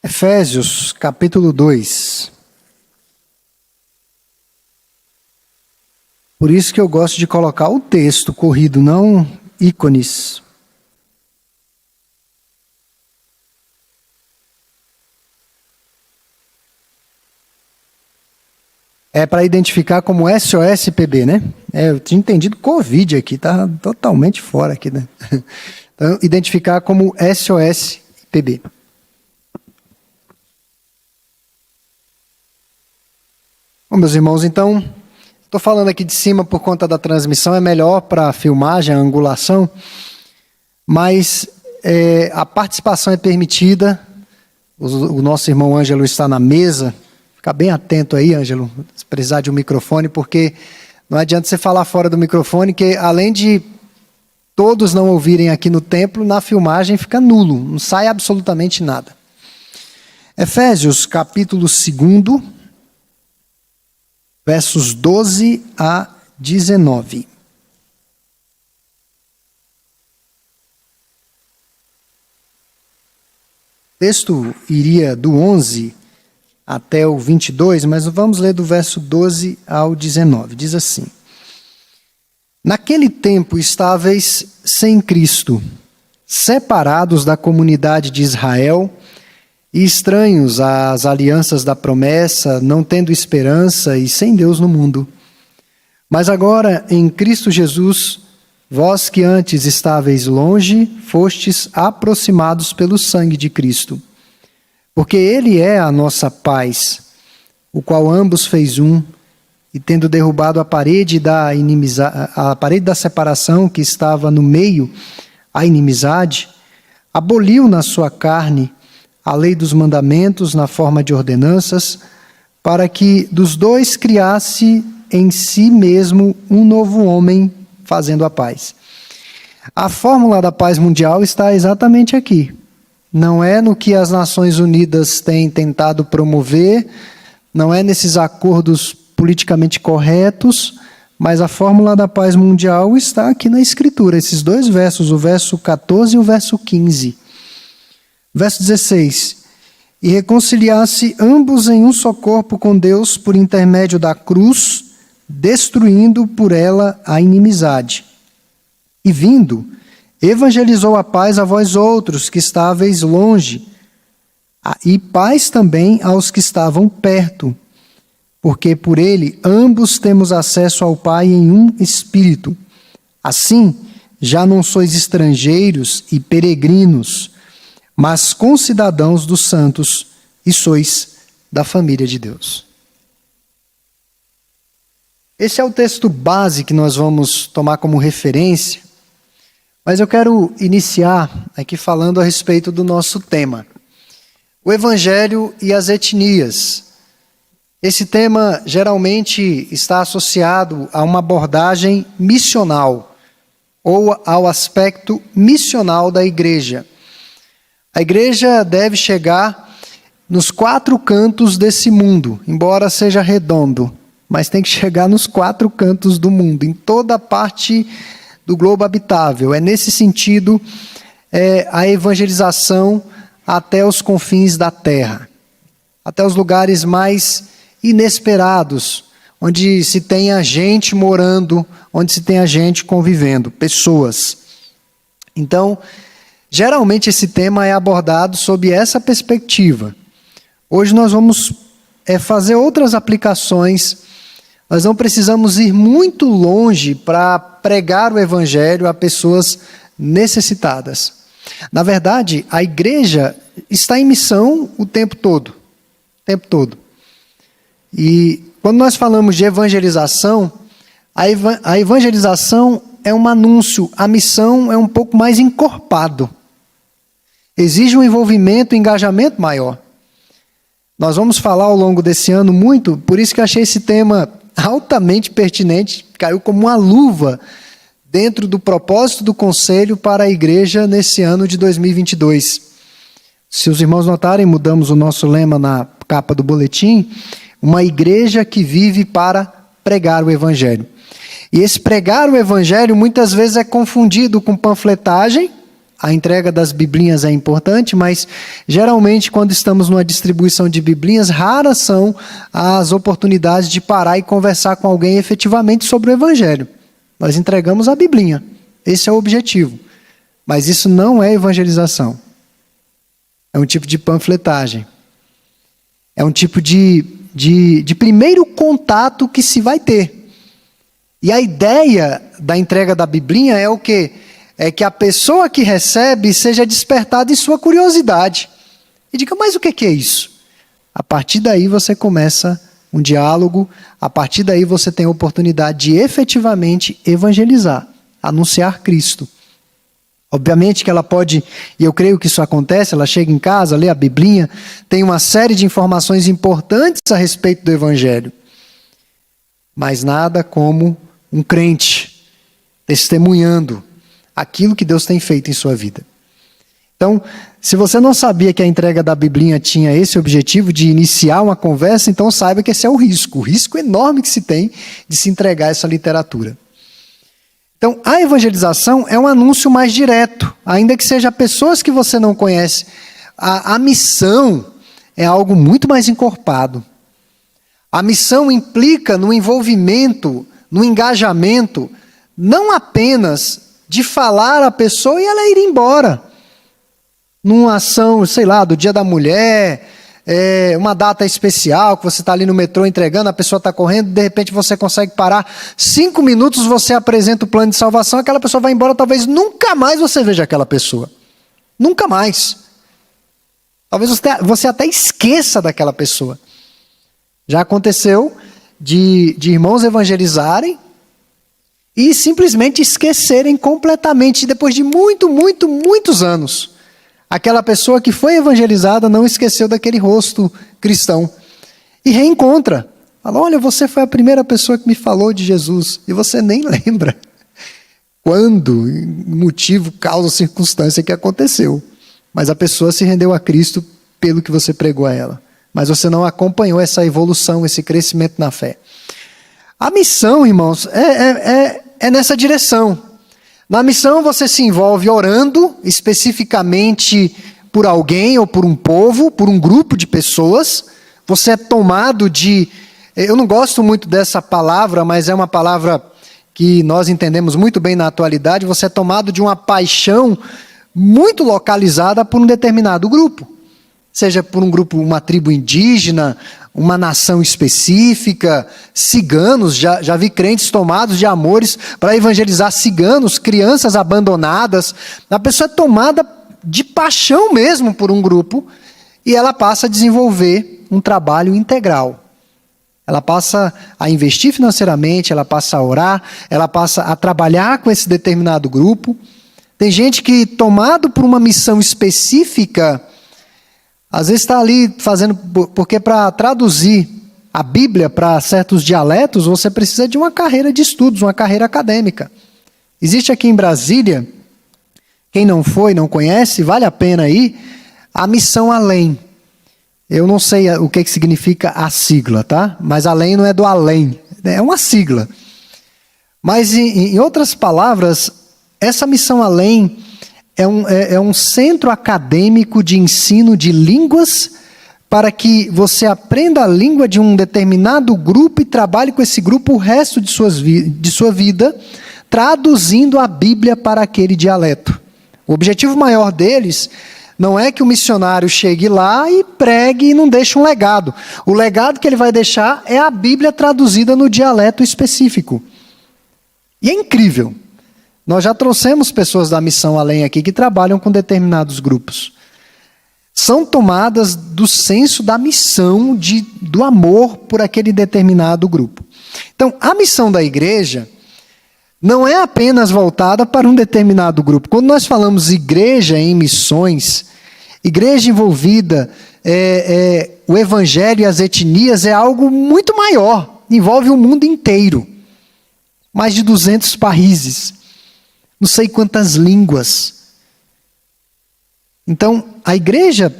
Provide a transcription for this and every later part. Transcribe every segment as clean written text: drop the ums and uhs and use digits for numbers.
Efésios, capítulo 2. Por isso que eu gosto de colocar o texto corrido, não ícones. É para identificar como SOS-PB, né? Eu tinha entendido Covid aqui, tá totalmente fora aqui, né? Então, identificar como SOS-PB. Bom, meus irmãos, então, estou falando aqui de cima por conta da transmissão, é melhor para a filmagem, a angulação, mas a participação é permitida. O nosso irmão Ângelo está na mesa. Fica bem atento aí, Ângelo, se precisar de um microfone, porque não adianta você falar fora do microfone, que além de todos não ouvirem aqui no templo, na filmagem fica nulo, não sai absolutamente nada. Efésios, capítulo 2, versos 12 a 19. O texto iria do 11 até o 22, mas vamos ler do verso 12 ao 19. Diz assim: Naquele tempo estáveis sem Cristo, separados da comunidade de Israel e estranhos às alianças da promessa, não tendo esperança e sem Deus no mundo. Mas agora, em Cristo Jesus, vós que antes estáveis longe, fostes aproximados pelo sangue de Cristo. Porque Ele é a nossa paz, o qual ambos fez um, e tendo derrubado a parede da separação que estava no meio, a inimizade, aboliu na sua carne a lei dos mandamentos na forma de ordenanças, para que dos dois criasse em si mesmo um novo homem, fazendo a paz. A fórmula da paz mundial está exatamente aqui. Não é no que as Nações Unidas têm tentado promover, não é nesses acordos politicamente corretos, mas a fórmula da paz mundial está aqui na Escritura, esses dois versos, o verso 14 e o verso 15. Verso 16: E reconciliasse ambos em um só corpo com Deus por intermédio da cruz, destruindo por ela a inimizade. E vindo, evangelizou a paz a vós outros que estáveis longe, e paz também aos que estavam perto, porque por ele ambos temos acesso ao Pai em um Espírito. Assim, já não sois estrangeiros e peregrinos, mas concidadãos dos santos, e sois da família de Deus. Esse é o texto base que nós vamos tomar como referência, mas eu quero iniciar aqui falando a respeito do nosso tema, o Evangelho e as etnias. Esse tema geralmente está associado a uma abordagem missional, ou ao aspecto missional da igreja. A igreja deve chegar nos quatro cantos desse mundo, embora seja redondo, mas tem que chegar nos quatro cantos do mundo, em toda a parte do globo habitável. É nesse sentido a evangelização até os confins da terra, até os lugares mais inesperados, onde se tenha gente morando, onde se tenha gente convivendo, pessoas. Então, geralmente esse tema é abordado sob essa perspectiva. Hoje nós vamos fazer outras aplicações. Nós não precisamos ir muito longe para pregar o Evangelho a pessoas necessitadas. Na verdade, a igreja está em missão o tempo todo. O tempo todo. E quando nós falamos de evangelização, a evangelização é um anúncio, a missão é um pouco mais encorpado. Exige um envolvimento, um engajamento maior. Nós vamos falar ao longo desse ano muito, por isso que eu achei esse tema altamente pertinente, caiu como uma luva dentro do propósito do Conselho para a Igreja nesse ano de 2022. Se os irmãos notarem, mudamos o nosso lema na capa do boletim, uma igreja que vive para pregar o Evangelho. E esse pregar o Evangelho muitas vezes é confundido com panfletagem a entrega das biblinhas é importante, mas geralmente quando estamos numa distribuição de biblinhas, raras são as oportunidades de parar e conversar com alguém efetivamente sobre o evangelho. Nós entregamos a biblinha, esse é o objetivo. Mas isso não é evangelização. É um tipo de panfletagem. É um tipo de primeiro contato que se vai ter. E a ideia da entrega da biblinha é o quê? É que a pessoa que recebe seja despertada em sua curiosidade. E diga, mas o que é isso? A partir daí você começa um diálogo, a partir daí você tem a oportunidade de efetivamente evangelizar, anunciar Cristo. Obviamente que ela pode, e eu creio que isso acontece, ela chega em casa, lê a biblinha, tem uma série de informações importantes a respeito do evangelho. Mas nada como um crente testemunhando aquilo que Deus tem feito em sua vida. Então, se você não sabia que a entrega da biblinha tinha esse objetivo de iniciar uma conversa, então saiba que esse é o risco enorme que se tem de se entregar essa literatura. Então, a evangelização é um anúncio mais direto, ainda que seja pessoas que você não conhece. A missão é algo muito mais encorpado. A missão implica no envolvimento, no engajamento, não apenas de falar a pessoa e ela ir embora. Numa ação, sei lá, do Dia da Mulher, uma data especial, que você está ali no metrô entregando, a pessoa está correndo, de repente você consegue parar 5 minutos, você apresenta o plano de salvação, aquela pessoa vai embora, talvez nunca mais você veja aquela pessoa. Nunca mais. Talvez você até esqueça daquela pessoa. Já aconteceu de irmãos evangelizarem e simplesmente esquecerem completamente, depois de muitos anos. Aquela pessoa que foi evangelizada não esqueceu daquele rosto cristão. E reencontra. Fala, olha, você foi a primeira pessoa que me falou de Jesus. E você nem lembra quando, motivo, causa, circunstância que aconteceu. Mas a pessoa se rendeu a Cristo pelo que você pregou a ela. Mas você não acompanhou essa evolução, esse crescimento na fé. A missão, irmãos, é nessa direção. Na missão você se envolve orando especificamente por alguém ou por um povo, por um grupo de pessoas. Você é tomado de... Eu não gosto muito dessa palavra, mas é uma palavra que nós entendemos muito bem na atualidade. Você é tomado de uma paixão muito localizada por um determinado grupo. Seja por um grupo, uma tribo indígena, uma nação específica, ciganos, já vi crentes tomados de amores para evangelizar ciganos, crianças abandonadas. A pessoa é tomada de paixão mesmo por um grupo e ela passa a desenvolver um trabalho integral. Ela passa a investir financeiramente, ela passa a orar, ela passa a trabalhar com esse determinado grupo. Tem gente que, tomado por uma missão específica, às vezes está ali fazendo, porque para traduzir a Bíblia para certos dialetos, você precisa de uma carreira de estudos, uma carreira acadêmica. Existe aqui em Brasília, quem não foi, não conhece, vale a pena ir, a Missão Além. Eu não sei o que significa a sigla, tá? Mas além não é do além, é uma sigla. Mas em outras palavras, essa Missão Além é um centro acadêmico de ensino de línguas para que você aprenda a língua de um determinado grupo e trabalhe com esse grupo o resto de sua vida, traduzindo a Bíblia para aquele dialeto. O objetivo maior deles não é que o missionário chegue lá e pregue e não deixe um legado. O legado que ele vai deixar é a Bíblia traduzida no dialeto específico. E é incrível. Nós já trouxemos pessoas da Missão Além aqui que trabalham com determinados grupos. São tomadas do senso da missão, do amor por aquele determinado grupo. Então, a missão da igreja não é apenas voltada para um determinado grupo. Quando nós falamos igreja em missões, igreja envolvida, o evangelho e as etnias é algo muito maior. Envolve o mundo inteiro. Mais de 200 países. Não sei quantas línguas. Então, a igreja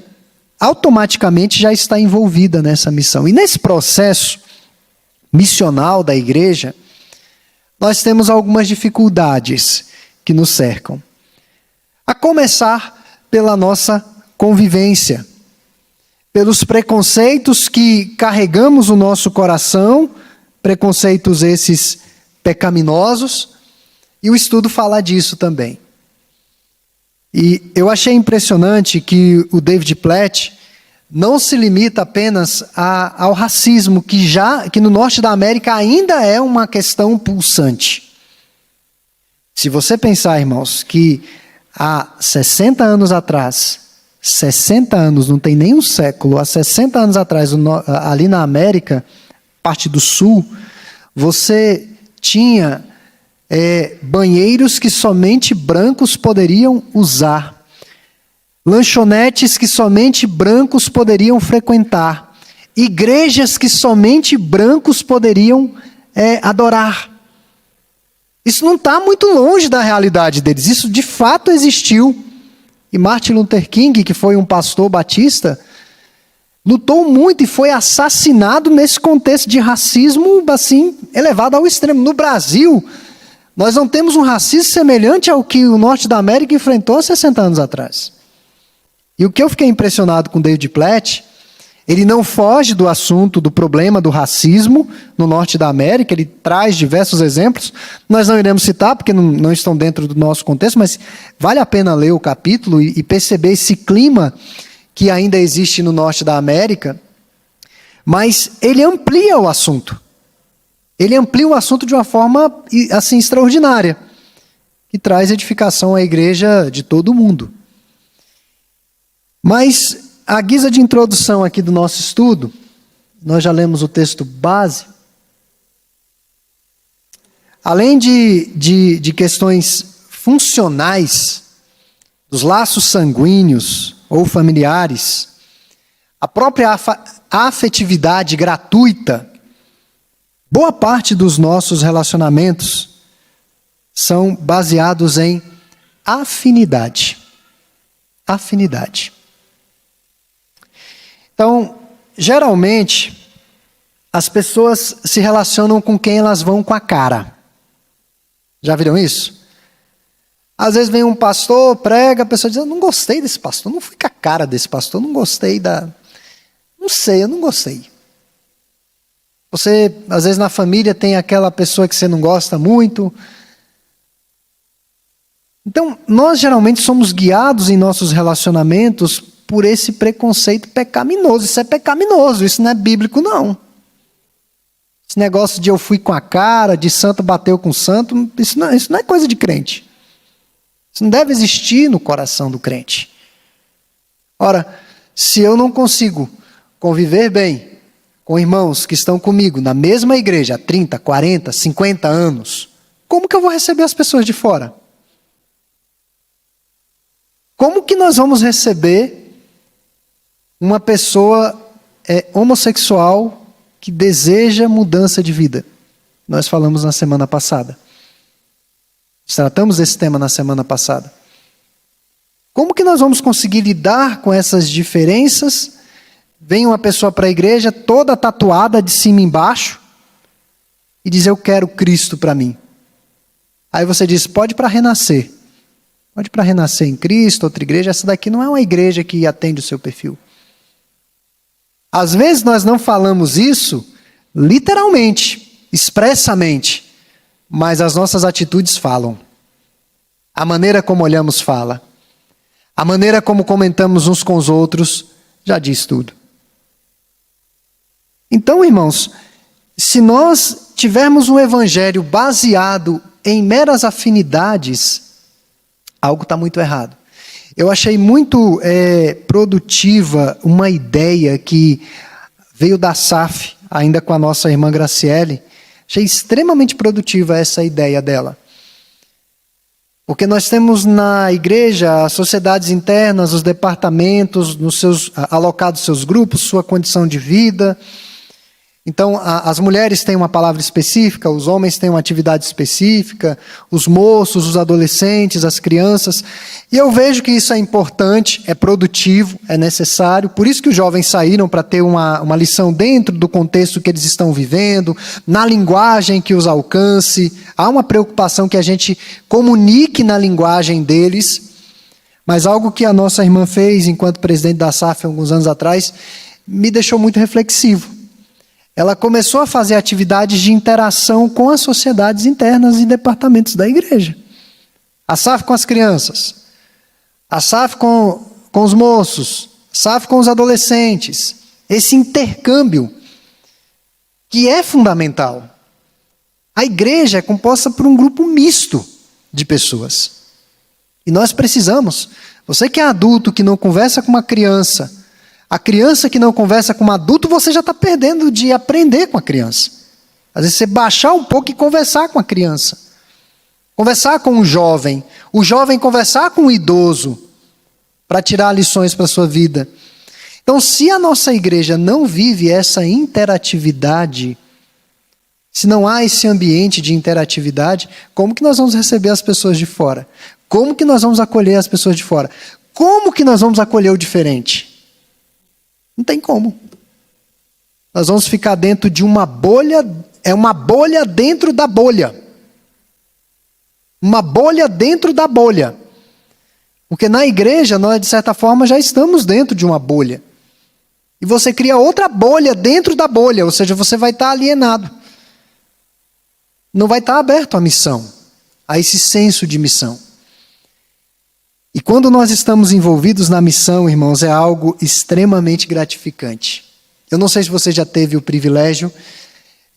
automaticamente já está envolvida nessa missão. E nesse processo missional da igreja, nós temos algumas dificuldades que nos cercam. A começar pela nossa convivência, pelos preconceitos que carregamos no nosso coração, preconceitos esses pecaminosos, e o estudo fala disso também. E eu achei impressionante que o David Platt não se limita apenas ao racismo, que no norte da América ainda é uma questão pulsante. Se você pensar, irmãos, que há 60 anos atrás, 60 anos, não tem nem um século, há 60 anos atrás, ali na América, parte do sul, você tinha banheiros que somente brancos poderiam usar, lanchonetes que somente brancos poderiam frequentar, igrejas que somente brancos poderiam adorar. Isso não está muito longe da realidade deles, isso de fato existiu. E Martin Luther King, que foi um pastor batista, lutou muito e foi assassinado nesse contexto de racismo assim, elevado ao extremo. No Brasil, nós não temos um racismo semelhante ao que o norte da América enfrentou há 60 anos atrás. E o que eu fiquei impressionado com David Platt, ele não foge do assunto, do problema do racismo no norte da América, ele traz diversos exemplos, nós não iremos citar porque não estão dentro do nosso contexto, mas vale a pena ler o capítulo e perceber esse clima que ainda existe no norte da América, mas ele amplia o assunto. Ele amplia o assunto de uma forma assim extraordinária, que traz edificação à igreja de todo o mundo. Mas, à guisa de introdução aqui do nosso estudo, nós já lemos o texto base. Além de questões funcionais, dos laços sanguíneos ou familiares, a própria afetividade gratuita, boa parte dos nossos relacionamentos são baseados em afinidade. Afinidade. Então, geralmente, as pessoas se relacionam com quem elas vão com a cara. Já viram isso? Às vezes vem um pastor, prega, a pessoa diz, eu não gostei desse pastor, não fui com a cara desse pastor, não gostei Não sei, eu não gostei. Você, às vezes na família tem aquela pessoa que você não gosta muito. Então, nós geralmente somos guiados em nossos relacionamentos por esse preconceito pecaminoso. Isso é pecaminoso, isso não é bíblico, não. Esse negócio de eu fui com a cara, de santo bateu com santo, isso não é coisa de crente. Isso não deve existir no coração do crente. Ora, se eu não consigo conviver bem com irmãos que estão comigo na mesma igreja há 30, 40, 50 anos, como que eu vou receber as pessoas de fora? Como que nós vamos receber uma pessoa homossexual que deseja mudança de vida? Nós falamos na semana passada. Tratamos desse tema na semana passada. Como que nós vamos conseguir lidar com essas diferenças? Vem uma pessoa para a igreja toda tatuada de cima e embaixo e diz, eu quero Cristo para mim. Aí você diz, pode ir para Renascer. Pode ir para Renascer em Cristo, outra igreja. Essa daqui não é uma igreja que atende o seu perfil. Às vezes nós não falamos isso literalmente, expressamente, mas as nossas atitudes falam. A maneira como olhamos fala. A maneira como comentamos uns com os outros já diz tudo. Então, irmãos, se nós tivermos um evangelho baseado em meras afinidades, algo está muito errado. Eu achei muito produtiva uma ideia que veio da SAF, ainda com a nossa irmã Graciele. Achei extremamente produtiva essa ideia dela. Porque nós temos na igreja as sociedades internas, os departamentos, alocados seus grupos, sua condição de vida. Então, as mulheres têm uma palavra específica, os homens têm uma atividade específica, os moços, os adolescentes, as crianças. E eu vejo que isso é importante, é produtivo, é necessário. Por isso que os jovens saíram para ter uma lição dentro do contexto que eles estão vivendo, na linguagem que os alcance. Há uma preocupação que a gente comunique na linguagem deles. Mas algo que a nossa irmã fez enquanto presidente da SAF alguns anos atrás me deixou muito reflexivo. Ela começou a fazer atividades de interação com as sociedades internas e departamentos da igreja. A SAF com as crianças, a SAF com os moços, a SAF com os adolescentes. Esse intercâmbio que é fundamental. A igreja é composta por um grupo misto de pessoas. E nós precisamos. Você que é adulto, que não conversa com uma criança, a criança que não conversa com um adulto, você já está perdendo de aprender com a criança. Às vezes você baixar um pouco e conversar com a criança. Conversar com o jovem conversar com o idoso, para tirar lições para a sua vida. Então, se a nossa igreja não vive essa interatividade, se não há esse ambiente de interatividade, como que nós vamos receber as pessoas de fora? Como que nós vamos acolher as pessoas de fora? Como que nós vamos acolher o diferente? Não tem como. Nós vamos ficar dentro de uma bolha, é uma bolha dentro da bolha. Uma bolha dentro da bolha. Porque na igreja, nós de certa forma já estamos dentro de uma bolha. E você cria outra bolha dentro da bolha, ou seja, você vai estar alienado. Não vai estar aberto à missão, a esse senso de missão. E quando nós estamos envolvidos na missão, irmãos, é algo extremamente gratificante. Eu não sei se você já teve o privilégio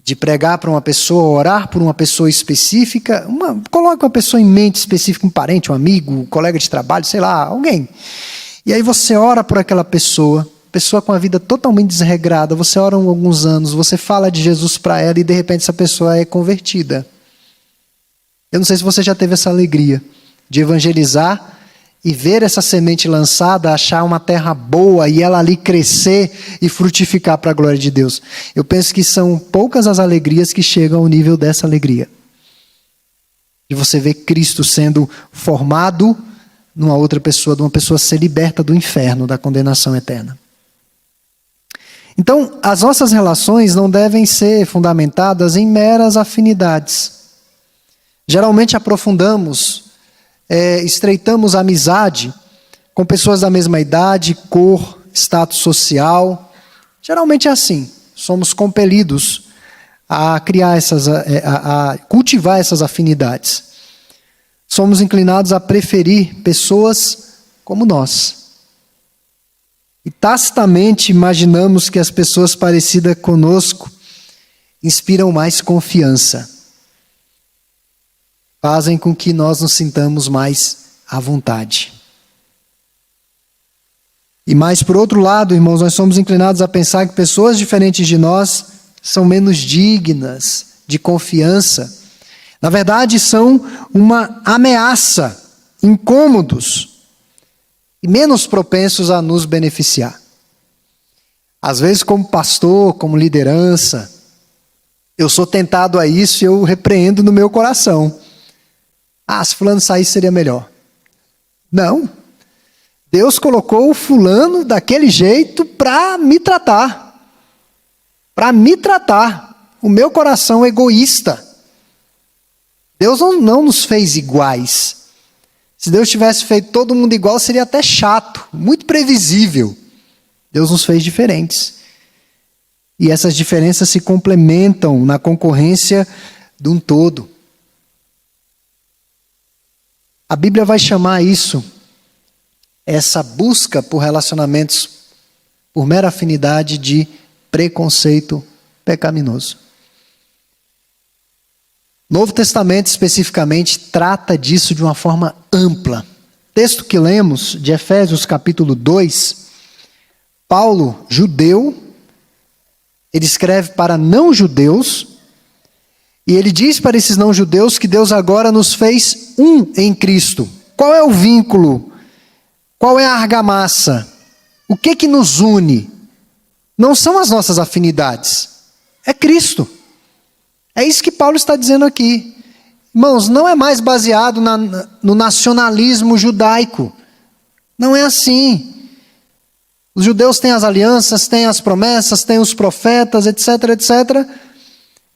de pregar para uma pessoa, orar por uma pessoa específica, coloque uma pessoa em mente específica, um parente, um amigo, um colega de trabalho, sei lá, alguém. E aí você ora por aquela pessoa com a vida totalmente desregrada, você ora há alguns anos, você fala de Jesus para ela e de repente essa pessoa é convertida. Eu não sei se você já teve essa alegria de evangelizar e ver essa semente lançada, achar uma terra boa e ela ali crescer e frutificar para a glória de Deus. Eu penso que são poucas as alegrias que chegam ao nível dessa alegria. De você ver Cristo sendo formado numa outra pessoa, de uma pessoa ser liberta do inferno, da condenação eterna. Então, as nossas relações não devem ser fundamentadas em meras afinidades. Geralmente aprofundamos, estreitamos a amizade com pessoas da mesma idade, cor, status social. Geralmente é assim. Somos compelidos a criar a cultivar essas afinidades. Somos inclinados a preferir pessoas como nós. E tacitamente imaginamos que as pessoas parecidas conosco inspiram mais confiança. Fazem com que nós nos sintamos mais à vontade. E mais por outro lado, irmãos, nós somos inclinados a pensar que pessoas diferentes de nós são menos dignas de confiança. Na verdade, são uma ameaça, incômodos e menos propensos a nos beneficiar. Às vezes, como pastor, como liderança, eu sou tentado a isso e eu repreendo no meu coração. Se fulano saísse seria melhor. Não. Deus colocou o fulano daquele jeito para me tratar. Para me tratar. O meu coração egoísta. Deus não nos fez iguais. Se Deus tivesse feito todo mundo igual, seria até chato, muito previsível. Deus nos fez diferentes. E essas diferenças se complementam na concorrência de um todo. A Bíblia vai chamar isso, essa busca por relacionamentos, por mera afinidade, de preconceito pecaminoso. O Novo Testamento, especificamente, trata disso de uma forma ampla. O texto que lemos, de Efésios capítulo 2, Paulo, judeu, ele escreve para não-judeus, e ele diz para esses não-judeus que Deus agora nos fez um em Cristo. Qual é o vínculo? Qual é a argamassa? O que nos une? Não são as nossas afinidades, é Cristo. É isso que Paulo está dizendo aqui. Irmãos, não é mais baseado no nacionalismo judaico. Não é assim. Os judeus têm as alianças, têm as promessas, têm os profetas, etc, etc.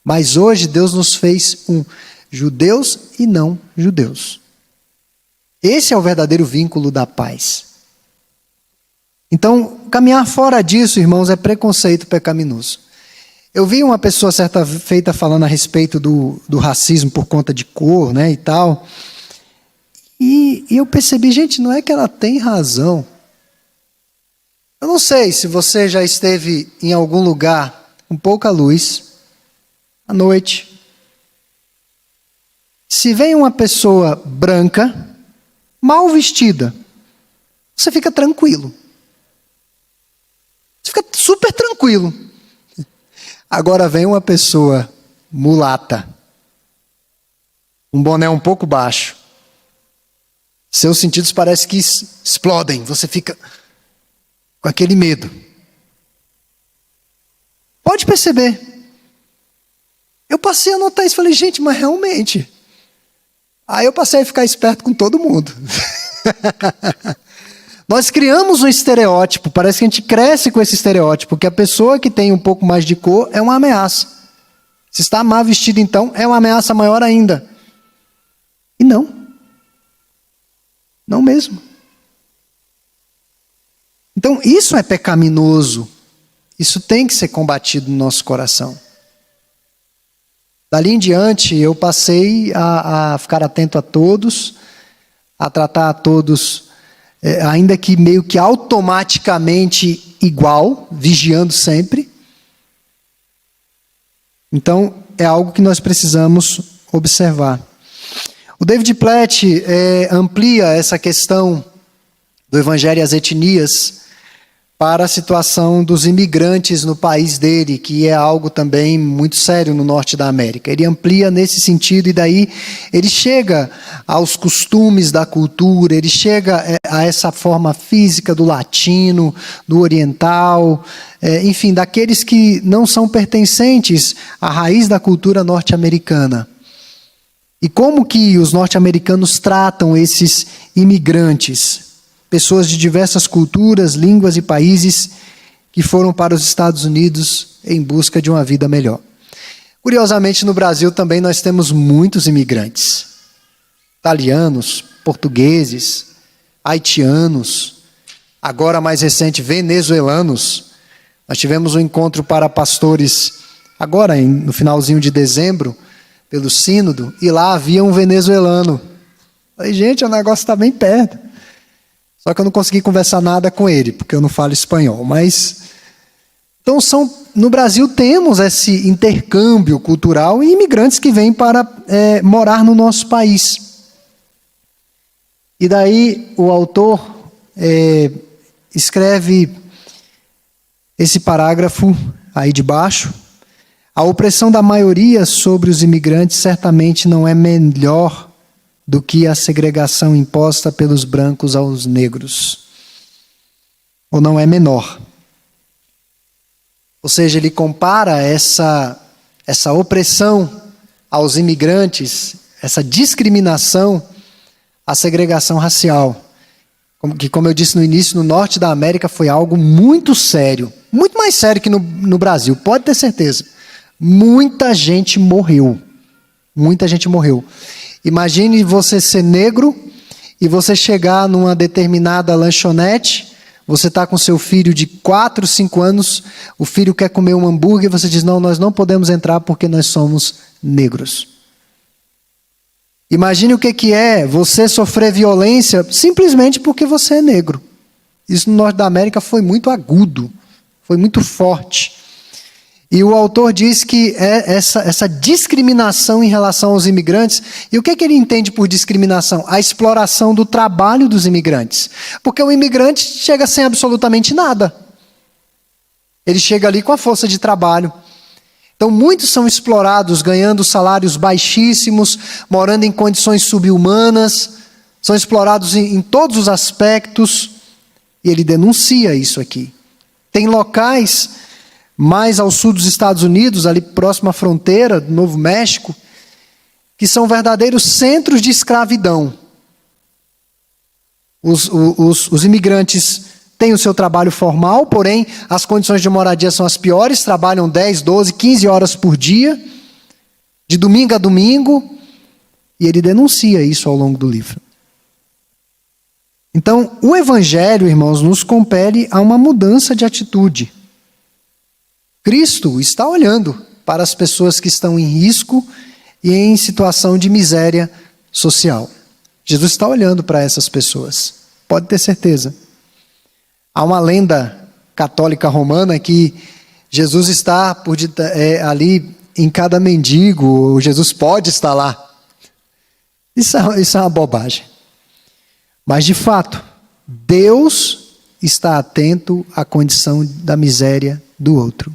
Mas hoje Deus nos fez um, judeus e não judeus. Esse é o verdadeiro vínculo da paz. Então, caminhar fora disso, irmãos, é preconceito pecaminoso. Eu vi uma pessoa certa feita falando a respeito do racismo por conta de cor, né, e tal. E eu percebi, gente, não é que ela tem razão. Eu não sei se você já esteve em algum lugar com pouca luz, à noite. Se vem uma pessoa branca, mal vestida, você fica tranquilo. Você fica super tranquilo. Agora vem uma pessoa mulata, um boné um pouco baixo. Seus sentidos parecem que explodem. Você fica com aquele medo. Pode perceber. Eu passei a notar isso. Falei, gente, mas realmente. Aí eu passei a ficar esperto com todo mundo. Nós criamos um estereótipo. Parece que a gente cresce com esse estereótipo. Que a pessoa que tem um pouco mais de cor é uma ameaça. Se está mal vestido, então, é uma ameaça maior ainda. E não. Não mesmo. Então, isso é pecaminoso. Isso tem que ser combatido no nosso coração. Dali em diante, eu passei a ficar atento a todos, a tratar a todos, ainda que meio que automaticamente igual, vigiando sempre. Então, é algo que nós precisamos observar. O David Platt amplia essa questão do evangelho e as etnias para a situação dos imigrantes no país dele, que é algo também muito sério no norte da América. Ele amplia nesse sentido e daí ele chega aos costumes da cultura, ele chega a essa forma física do latino, do oriental, enfim, daqueles que não são pertencentes à raiz da cultura norte-americana. E como que os norte-americanos tratam esses imigrantes? Pessoas de diversas culturas, línguas e países que foram para os Estados Unidos em busca de uma vida melhor. Curiosamente, no Brasil também nós temos muitos imigrantes. Italianos, portugueses, haitianos, agora mais recente, venezuelanos. Nós tivemos um encontro para pastores agora no finalzinho de dezembro, pelo sínodo, e lá havia um venezuelano. Falei, gente, o negócio está bem perto. Só que eu não consegui conversar nada com ele, porque eu não falo espanhol. Mas, então, no Brasil temos esse intercâmbio cultural e imigrantes que vêm para morar no nosso país. E daí o autor escreve esse parágrafo aí de baixo. A opressão da maioria sobre os imigrantes certamente não é melhor do que a segregação imposta pelos brancos aos negros. Ou não é menor. Ou seja, ele compara essa opressão aos imigrantes, essa discriminação, à segregação racial. Que, como eu disse no início, no norte da América foi algo muito sério. Muito mais sério que no Brasil, pode ter certeza. Muita gente morreu. Muita gente morreu. Imagine você ser negro e você chegar numa determinada lanchonete, você está com seu filho de 4, 5 anos, o filho quer comer um hambúrguer e você diz, não, nós não podemos entrar porque nós somos negros. Imagine o que é você sofrer violência simplesmente porque você é negro. Isso no norte da América foi muito agudo, foi muito forte. E o autor diz que essa discriminação em relação aos imigrantes, e o que ele entende por discriminação? A exploração do trabalho dos imigrantes. Porque o imigrante chega sem absolutamente nada. Ele chega ali com a força de trabalho. Então muitos são explorados, ganhando salários baixíssimos, morando em condições subhumanas, são explorados em todos os aspectos, e ele denuncia isso aqui. Tem locais mais ao sul dos Estados Unidos, ali próximo à fronteira do Novo México, que são verdadeiros centros de escravidão. Os imigrantes têm o seu trabalho formal, porém as condições de moradia são as piores, trabalham 10, 12, 15 horas por dia, de domingo a domingo, e ele denuncia isso ao longo do livro. Então, o Evangelho, irmãos, nos compele a uma mudança de atitude. Cristo está olhando para as pessoas que estão em risco e em situação de miséria social. Jesus está olhando para essas pessoas, pode ter certeza. Há uma lenda católica romana que Jesus está ali em cada mendigo, Jesus pode estar lá. Isso é uma bobagem. Mas, de fato, Deus está atento à condição da miséria do outro.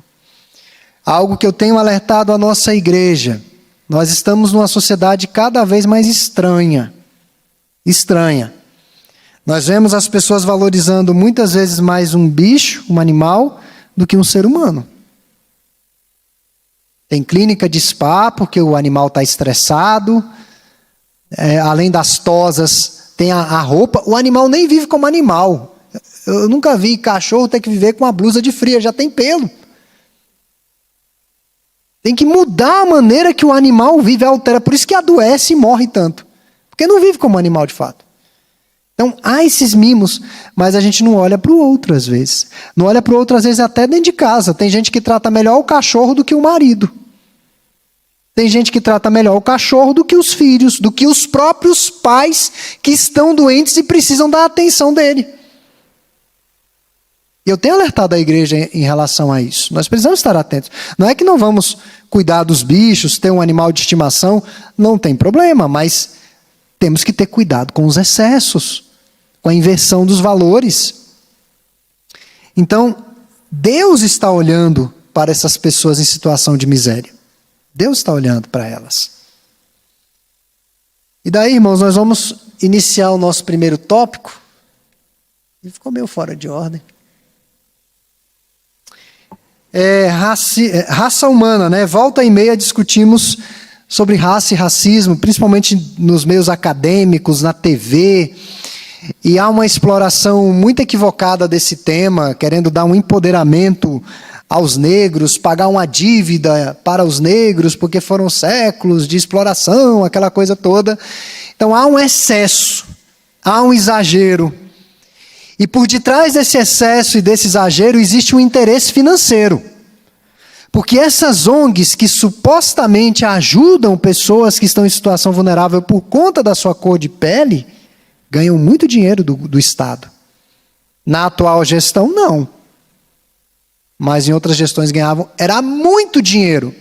Algo que eu tenho alertado a nossa igreja. Nós estamos numa sociedade cada vez mais estranha. Nós vemos as pessoas valorizando muitas vezes mais um bicho, um animal, do que um ser humano. Tem clínica de spa porque o animal está estressado. Além das tosas, tem a roupa. O animal nem vive como animal. Eu nunca vi cachorro ter que viver com uma blusa de frio, já tem pelo. Tem que mudar a maneira que o animal vive, altera. Por isso que adoece e morre tanto. Porque não vive como animal de fato. Então, há esses mimos, mas a gente não olha para o outro às vezes. Não olha para o outro às vezes até dentro de casa. Tem gente que trata melhor o cachorro do que o marido. Tem gente que trata melhor o cachorro do que os filhos, do que os próprios pais que estão doentes e precisam da atenção dele. E eu tenho alertado a igreja em relação a isso. Nós precisamos estar atentos. Não é que não vamos cuidar dos bichos, ter um animal de estimação, não tem problema, mas temos que ter cuidado com os excessos, com a inversão dos valores. Então, Deus está olhando para essas pessoas em situação de miséria. Deus está olhando para elas. E daí, irmãos, nós vamos iniciar o nosso primeiro tópico. Ele ficou meio fora de ordem. Raça humana, né? Volta e meia discutimos sobre raça e racismo, principalmente nos meios acadêmicos, na TV. E há uma exploração muito equivocada desse tema, querendo dar um empoderamento aos negros, pagar uma dívida para os negros, porque foram séculos de exploração, aquela coisa toda. Então há um excesso, há um exagero. E por detrás desse excesso e desse exagero existe um interesse financeiro. Porque essas ONGs que supostamente ajudam pessoas que estão em situação vulnerável por conta da sua cor de pele, ganham muito dinheiro do Estado. Na atual gestão, não. Mas em outras gestões ganhavam, era muito dinheiro.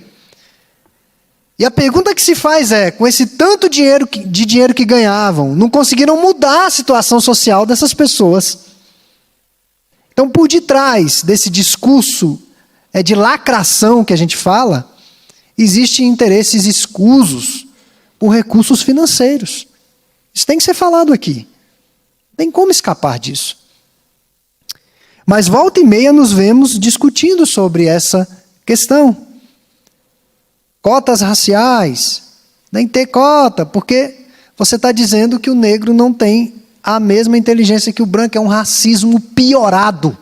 E a pergunta que se faz é, com esse tanto dinheiro que ganhavam, não conseguiram mudar a situação social dessas pessoas. Então, por detrás desse discurso de lacração que a gente fala, existem interesses escusos por recursos financeiros. Isso tem que ser falado aqui. Não tem como escapar disso. Mas volta e meia nos vemos discutindo sobre essa questão. Cotas raciais, nem ter cota, porque você está dizendo que o negro não tem a mesma inteligência que o branco, é um racismo piorado.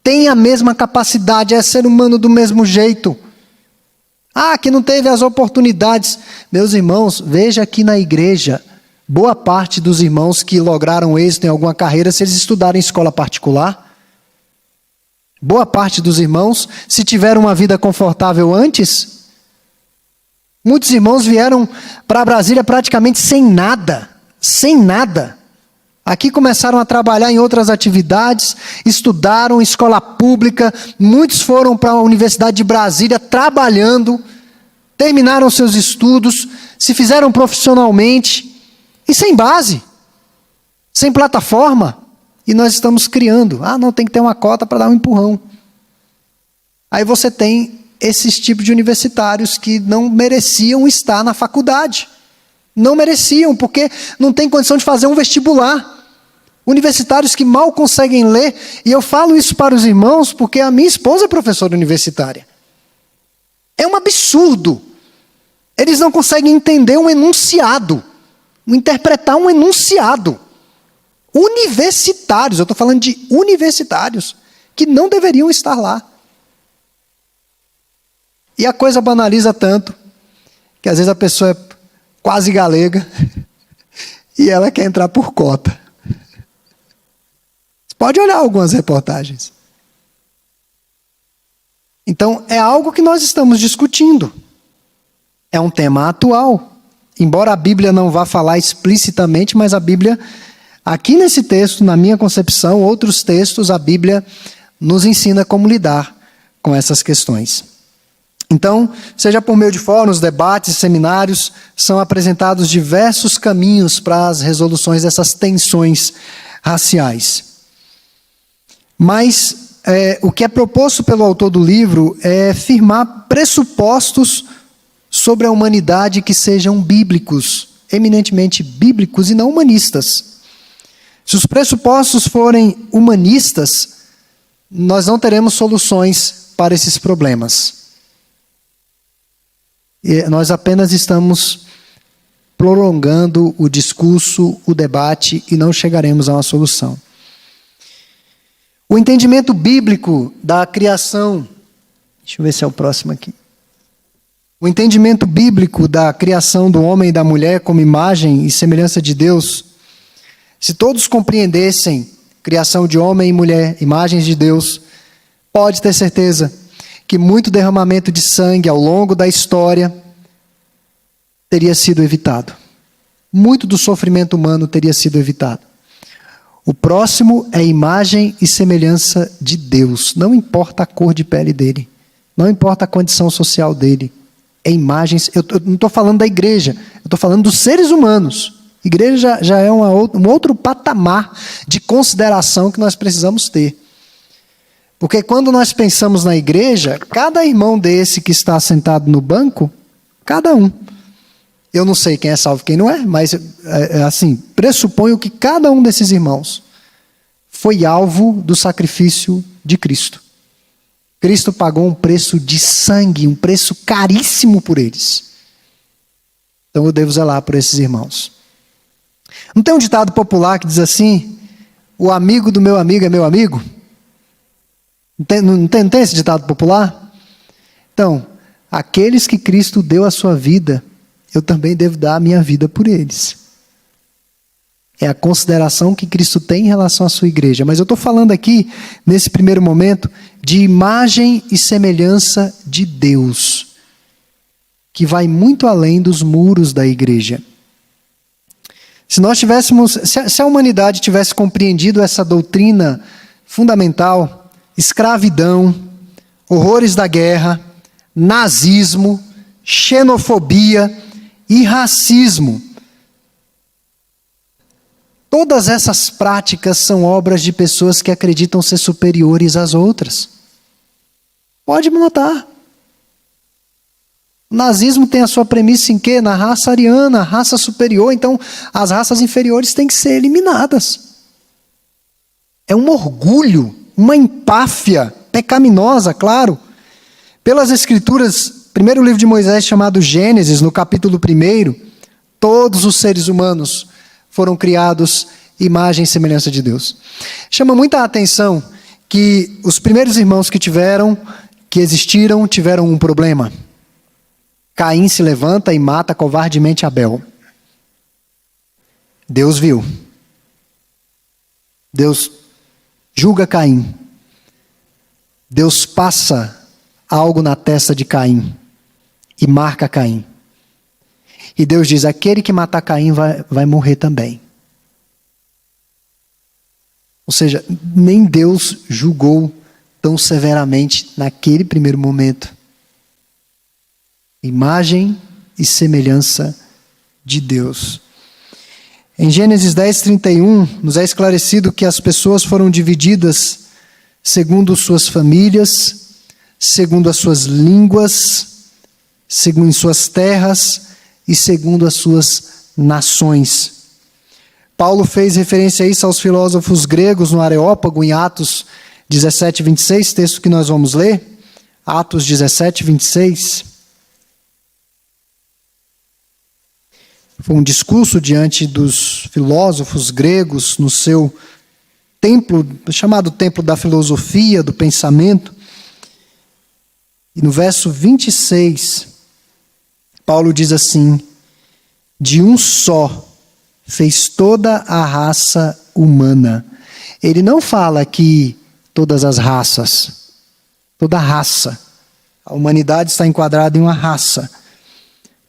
Tem a mesma capacidade, é ser humano do mesmo jeito. Que não teve as oportunidades. Meus irmãos, veja aqui na igreja, boa parte dos irmãos que lograram êxito em alguma carreira, se eles estudaram em escola particular. Boa parte dos irmãos, se tiveram uma vida confortável antes. Muitos irmãos vieram para Brasília praticamente sem nada. Sem nada. Aqui começaram a trabalhar em outras atividades, estudaram escola pública, muitos foram para a Universidade de Brasília trabalhando, terminaram seus estudos, se fizeram profissionalmente, e sem base, sem plataforma. E nós estamos criando. Não, tem que ter uma cota para dar um empurrão. Aí você tem esses tipos de universitários que não mereciam estar na faculdade. Não mereciam, porque não tem condição de fazer um vestibular. Universitários que mal conseguem ler, e eu falo isso para os irmãos porque a minha esposa é professora universitária. É um absurdo. Eles não conseguem entender um enunciado, interpretar um enunciado. Universitários, eu estou falando de universitários, que não deveriam estar lá. E a coisa banaliza tanto, que às vezes a pessoa é quase galega, e ela quer entrar por cota. Pode olhar algumas reportagens. Então, é algo que nós estamos discutindo. É um tema atual. Embora a Bíblia não vá falar explicitamente, mas a Bíblia, aqui nesse texto, na minha concepção, outros textos, a Bíblia nos ensina como lidar com essas questões. Então, seja por meio de fóruns, debates, seminários, são apresentados diversos caminhos para as resoluções dessas tensões raciais. Mas o que é proposto pelo autor do livro é firmar pressupostos sobre a humanidade que sejam bíblicos, eminentemente bíblicos e não humanistas. Se os pressupostos forem humanistas, nós não teremos soluções para esses problemas. E nós apenas estamos prolongando o discurso, o debate, e não chegaremos a uma solução. O entendimento bíblico da criação, deixa eu ver se é o próximo aqui. O entendimento bíblico da criação do homem e da mulher como imagem e semelhança de Deus, se todos compreendessem criação de homem e mulher, imagens de Deus, pode ter certeza que muito derramamento de sangue ao longo da história teria sido evitado. Muito do sofrimento humano teria sido evitado. O próximo é imagem e semelhança de Deus. Não importa a cor de pele dele. Não importa a condição social dele. É imagens. Eu não estou falando da igreja. Eu estou falando dos seres humanos. Igreja já é um outro patamar de consideração que nós precisamos ter. Porque quando nós pensamos na igreja, cada irmão desse que está sentado no banco, cada um. Eu não sei quem é salvo e quem não é, mas assim, pressuponho que cada um desses irmãos foi alvo do sacrifício de Cristo. Cristo pagou um preço de sangue, um preço caríssimo por eles. Então eu devo zelar por esses irmãos. Não tem um ditado popular que diz assim: o amigo do meu amigo é meu amigo? Não tem esse ditado popular? Então, aqueles que Cristo deu a sua vida, eu também devo dar a minha vida por eles. É a consideração que Cristo tem em relação à sua igreja. Mas eu estou falando aqui, nesse primeiro momento, de imagem e semelhança de Deus, que vai muito além dos muros da igreja. Se a humanidade tivesse compreendido essa doutrina fundamental, escravidão, horrores da guerra, nazismo, xenofobia e racismo, todas essas práticas são obras de pessoas que acreditam ser superiores às outras. Pode notar. O nazismo tem a sua premissa em quê? Na raça ariana, raça superior. Então, as raças inferiores têm que ser eliminadas. É um orgulho, uma empáfia pecaminosa, claro. Pelas Escrituras, primeiro livro de Moisés, chamado Gênesis, no capítulo 1, todos os seres humanos foram criados imagem e semelhança de Deus. Chama muita atenção que os primeiros irmãos que existiram, tiveram um problema. Caim se levanta e mata covardemente Abel. Deus viu. Deus julga Caim. Deus passa algo na testa de Caim e marca Caim. E Deus diz: aquele que matar Caim vai morrer também. Ou seja, nem Deus julgou tão severamente naquele primeiro momento. Imagem e semelhança de Deus. Em Gênesis 10:31, nos é esclarecido que as pessoas foram divididas segundo suas famílias, segundo as suas línguas, segundo suas terras e segundo as suas nações. Paulo fez referência a isso aos filósofos gregos no Areópago, em Atos 17:26, texto que nós vamos ler. Atos 17:26. Foi um discurso diante dos filósofos gregos no seu templo, chamado templo da filosofia, do pensamento. E no verso 26, Paulo diz assim: de um só fez toda a raça humana ele não fala que todas as raças, toda raça, a humanidade está enquadrada em uma raça,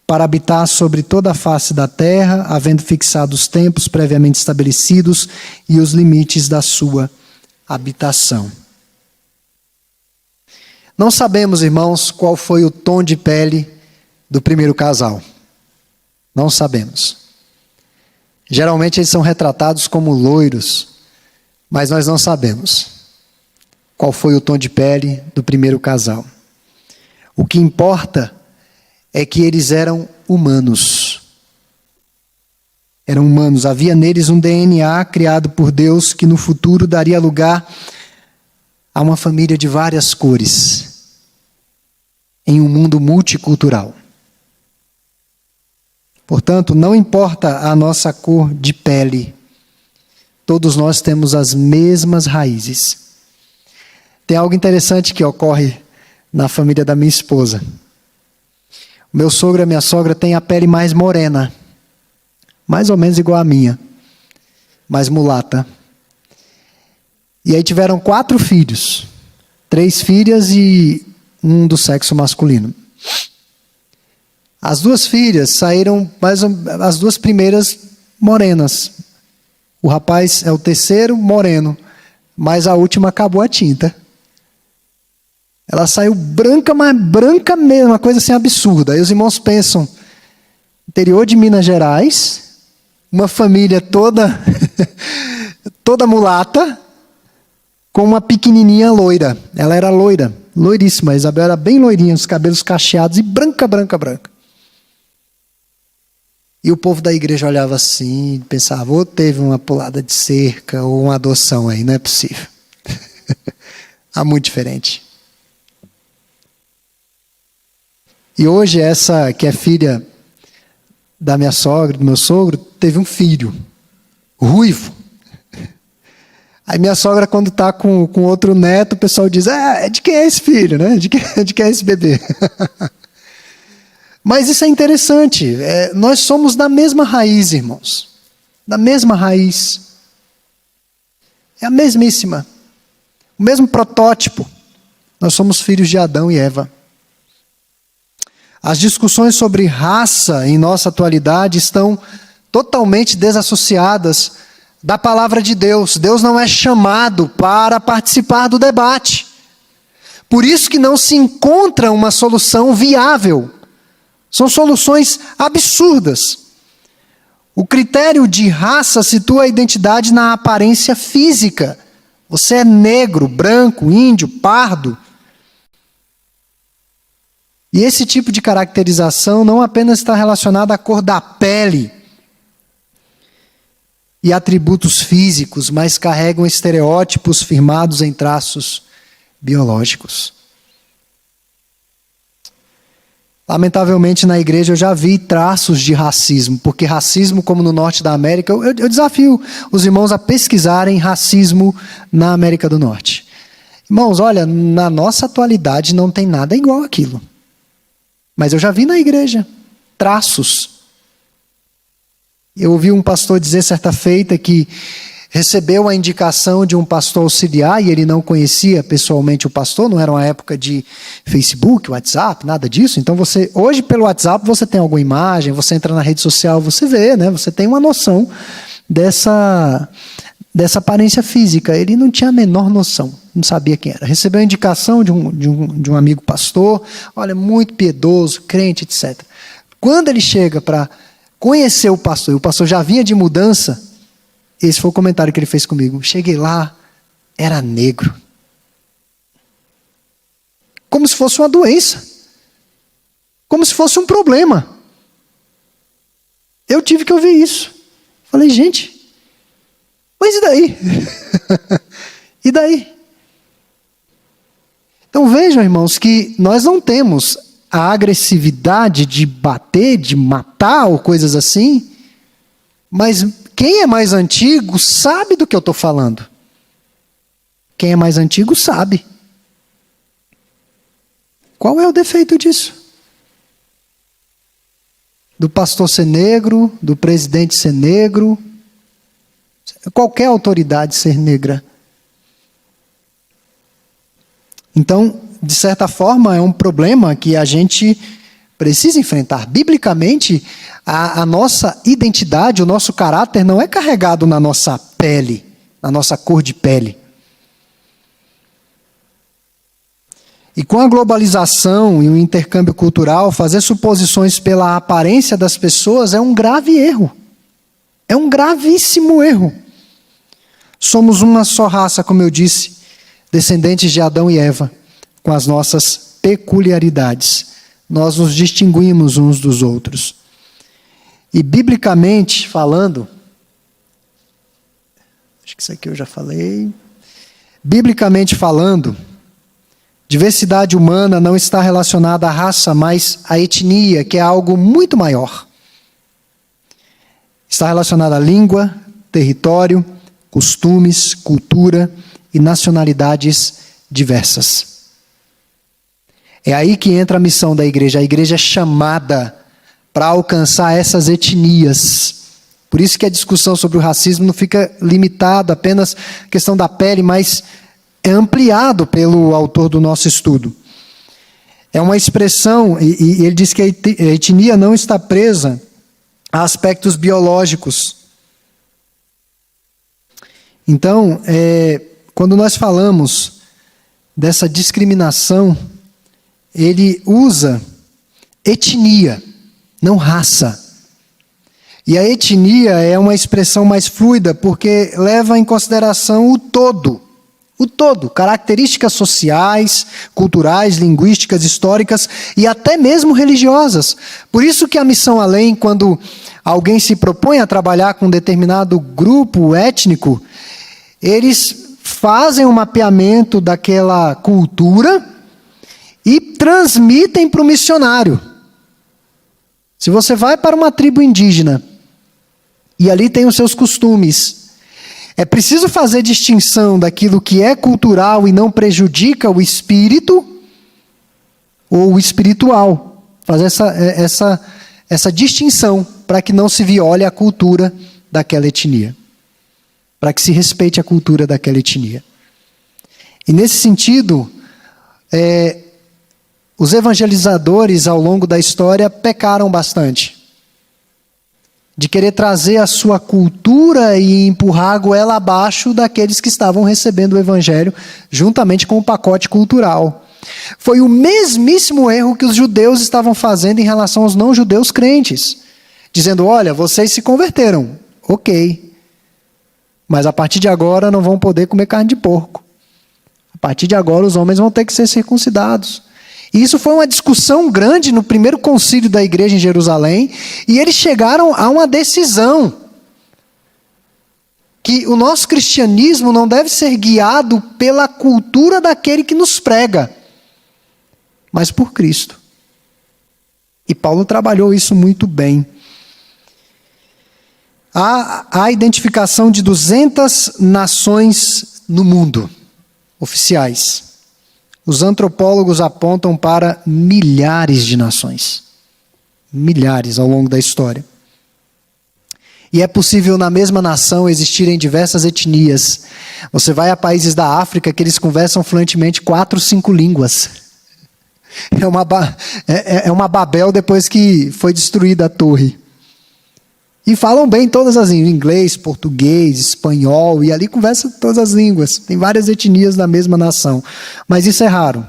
para habitar sobre toda a face da terra, havendo fixado os tempos previamente estabelecidos e os limites da sua habitação. Não sabemos, irmãos, qual foi o tom de pele do primeiro casal. Não sabemos. Geralmente eles são retratados como loiros, mas nós não sabemos qual foi o tom de pele do primeiro casal. O que importa é que eles eram humanos. Eram humanos. Havia neles um DNA criado por Deus que no futuro daria lugar a uma família de várias cores, em um mundo multicultural. Portanto, não importa a nossa cor de pele, todos nós temos as mesmas raízes. Tem algo interessante que ocorre na família da minha esposa. O meu sogro e a minha sogra têm a pele mais morena, mais ou menos igual à minha, mais mulata. E aí tiveram 4 filhos, 3 filhas e um do sexo masculino. As 2 filhas saíram, as 2 primeiras morenas. O rapaz é o terceiro moreno, mas a última acabou a tinta. Ela saiu branca, mas branca mesmo, uma coisa assim absurda. Aí os irmãos pensam, interior de Minas Gerais, uma família toda, toda mulata, com uma pequenininha loira. Ela era loira, loiríssima. A Isabel era bem loirinha, os cabelos cacheados e branca, branca, branca. E o povo da igreja olhava assim e pensava, ou teve uma pulada de cerca ou uma adoção aí, não é possível. Há muito diferente. E hoje essa que é filha da minha sogra, do meu sogro, teve um filho, ruivo. Aí minha sogra, quando está com outro neto, o pessoal diz, de quem é esse filho, né? De quem é esse bebê? Mas isso é interessante, nós somos da mesma raiz, irmãos. Da mesma raiz. É a mesmíssima. O mesmo protótipo. Nós somos filhos de Adão e Eva. As discussões sobre raça em nossa atualidade estão totalmente desassociadas da palavra de Deus. Deus não é chamado para participar do debate. Por isso que não se encontra uma solução viável. São soluções absurdas. O critério de raça situa a identidade na aparência física. Você é negro, branco, índio, pardo. E esse tipo de caracterização não apenas está relacionado à cor da pele e atributos físicos, mas carregam estereótipos firmados em traços biológicos. Lamentavelmente, na igreja eu já vi traços de racismo, porque racismo, como no norte da América, eu desafio os irmãos a pesquisarem racismo na América do Norte. Irmãos, olha, na nossa atualidade não tem nada igual àquilo. Mas eu já vi na igreja traços. Eu ouvi um pastor dizer certa feita que recebeu a indicação de um pastor auxiliar e ele não conhecia pessoalmente o pastor, não era uma época de Facebook, WhatsApp, nada disso. Então hoje pelo WhatsApp você tem alguma imagem, você entra na rede social, você vê, né? Você tem uma noção dessa aparência física. Ele não tinha a menor noção, não sabia quem era. Recebeu a indicação de um amigo pastor, olha, muito piedoso, crente, etc. Quando ele chega para conhecer o pastor, e o pastor já vinha de mudança, esse foi o comentário que ele fez comigo. Cheguei lá, era negro. Como se fosse uma doença. Como se fosse um problema. Eu tive que ouvir isso. Falei, gente, mas e daí? E daí? Então vejam, irmãos, que nós não temos a agressividade de bater, de matar ou coisas assim, mas quem é mais antigo sabe do que eu estou falando. Quem é mais antigo sabe. Qual é o defeito disso? Do pastor ser negro, do presidente ser negro, qualquer autoridade ser negra. Então, de certa forma, é um problema que a gente precisa enfrentar. Biblicamente, a nossa identidade, o nosso caráter não é carregado na nossa pele, na nossa cor de pele. E com a globalização e o intercâmbio cultural, fazer suposições pela aparência das pessoas é um grave erro. É um gravíssimo erro. Somos uma só raça, como eu disse, descendentes de Adão e Eva, com as nossas peculiaridades. Nós nos distinguimos uns dos outros. E biblicamente falando, acho que isso aqui eu já falei. Biblicamente falando, diversidade humana não está relacionada à raça, mas à etnia, que é algo muito maior. Está relacionada à língua, território, costumes, cultura e nacionalidades diversas. É aí que entra a missão da igreja. A igreja é chamada para alcançar essas etnias. Por isso que a discussão sobre o racismo não fica limitada apenas à questão da pele, mas é ampliado pelo autor do nosso estudo. É uma expressão, e ele diz que a etnia não está presa a aspectos biológicos. Então, quando nós falamos dessa discriminação, ele usa etnia, não raça. E a etnia é uma expressão mais fluida, porque leva em consideração o todo, características sociais, culturais, linguísticas, históricas e até mesmo religiosas. Por isso que a missão além, quando alguém se propõe a trabalhar com um determinado grupo étnico, eles fazem um mapeamento daquela cultura e transmitem para o missionário. Se você vai para uma tribo indígena e ali tem os seus costumes, é preciso fazer distinção daquilo que é cultural e não prejudica o espírito ou o espiritual. Fazer essa distinção para que não se viole a cultura daquela etnia. Para que se respeite a cultura daquela etnia. E nesse sentido, os evangelizadores ao longo da história pecaram bastante. De querer trazer a sua cultura e empurrar a goela abaixo daqueles que estavam recebendo o evangelho juntamente com o pacote cultural. Foi o mesmíssimo erro que os judeus estavam fazendo em relação aos não-judeus crentes. Dizendo, olha, vocês se converteram. Ok. Mas a partir de agora não vão poder comer carne de porco. A partir de agora os homens vão ter que ser circuncidados. E isso foi uma discussão grande no primeiro concílio da igreja em Jerusalém, e eles chegaram a uma decisão, que o nosso cristianismo não deve ser guiado pela cultura daquele que nos prega, mas por Cristo. E Paulo trabalhou isso muito bem. Há a identificação de 200 nações no mundo, oficiais. Os antropólogos apontam para milhares de nações. Milhares ao longo da história. E é possível na mesma nação existirem diversas etnias. Você vai a países da África que eles conversam fluentemente 4, 5 línguas. É uma Babel depois que foi destruída a torre. E falam bem todas as línguas, inglês, português, espanhol, e ali conversam todas as línguas. Tem várias etnias na mesma nação, mas isso é raro.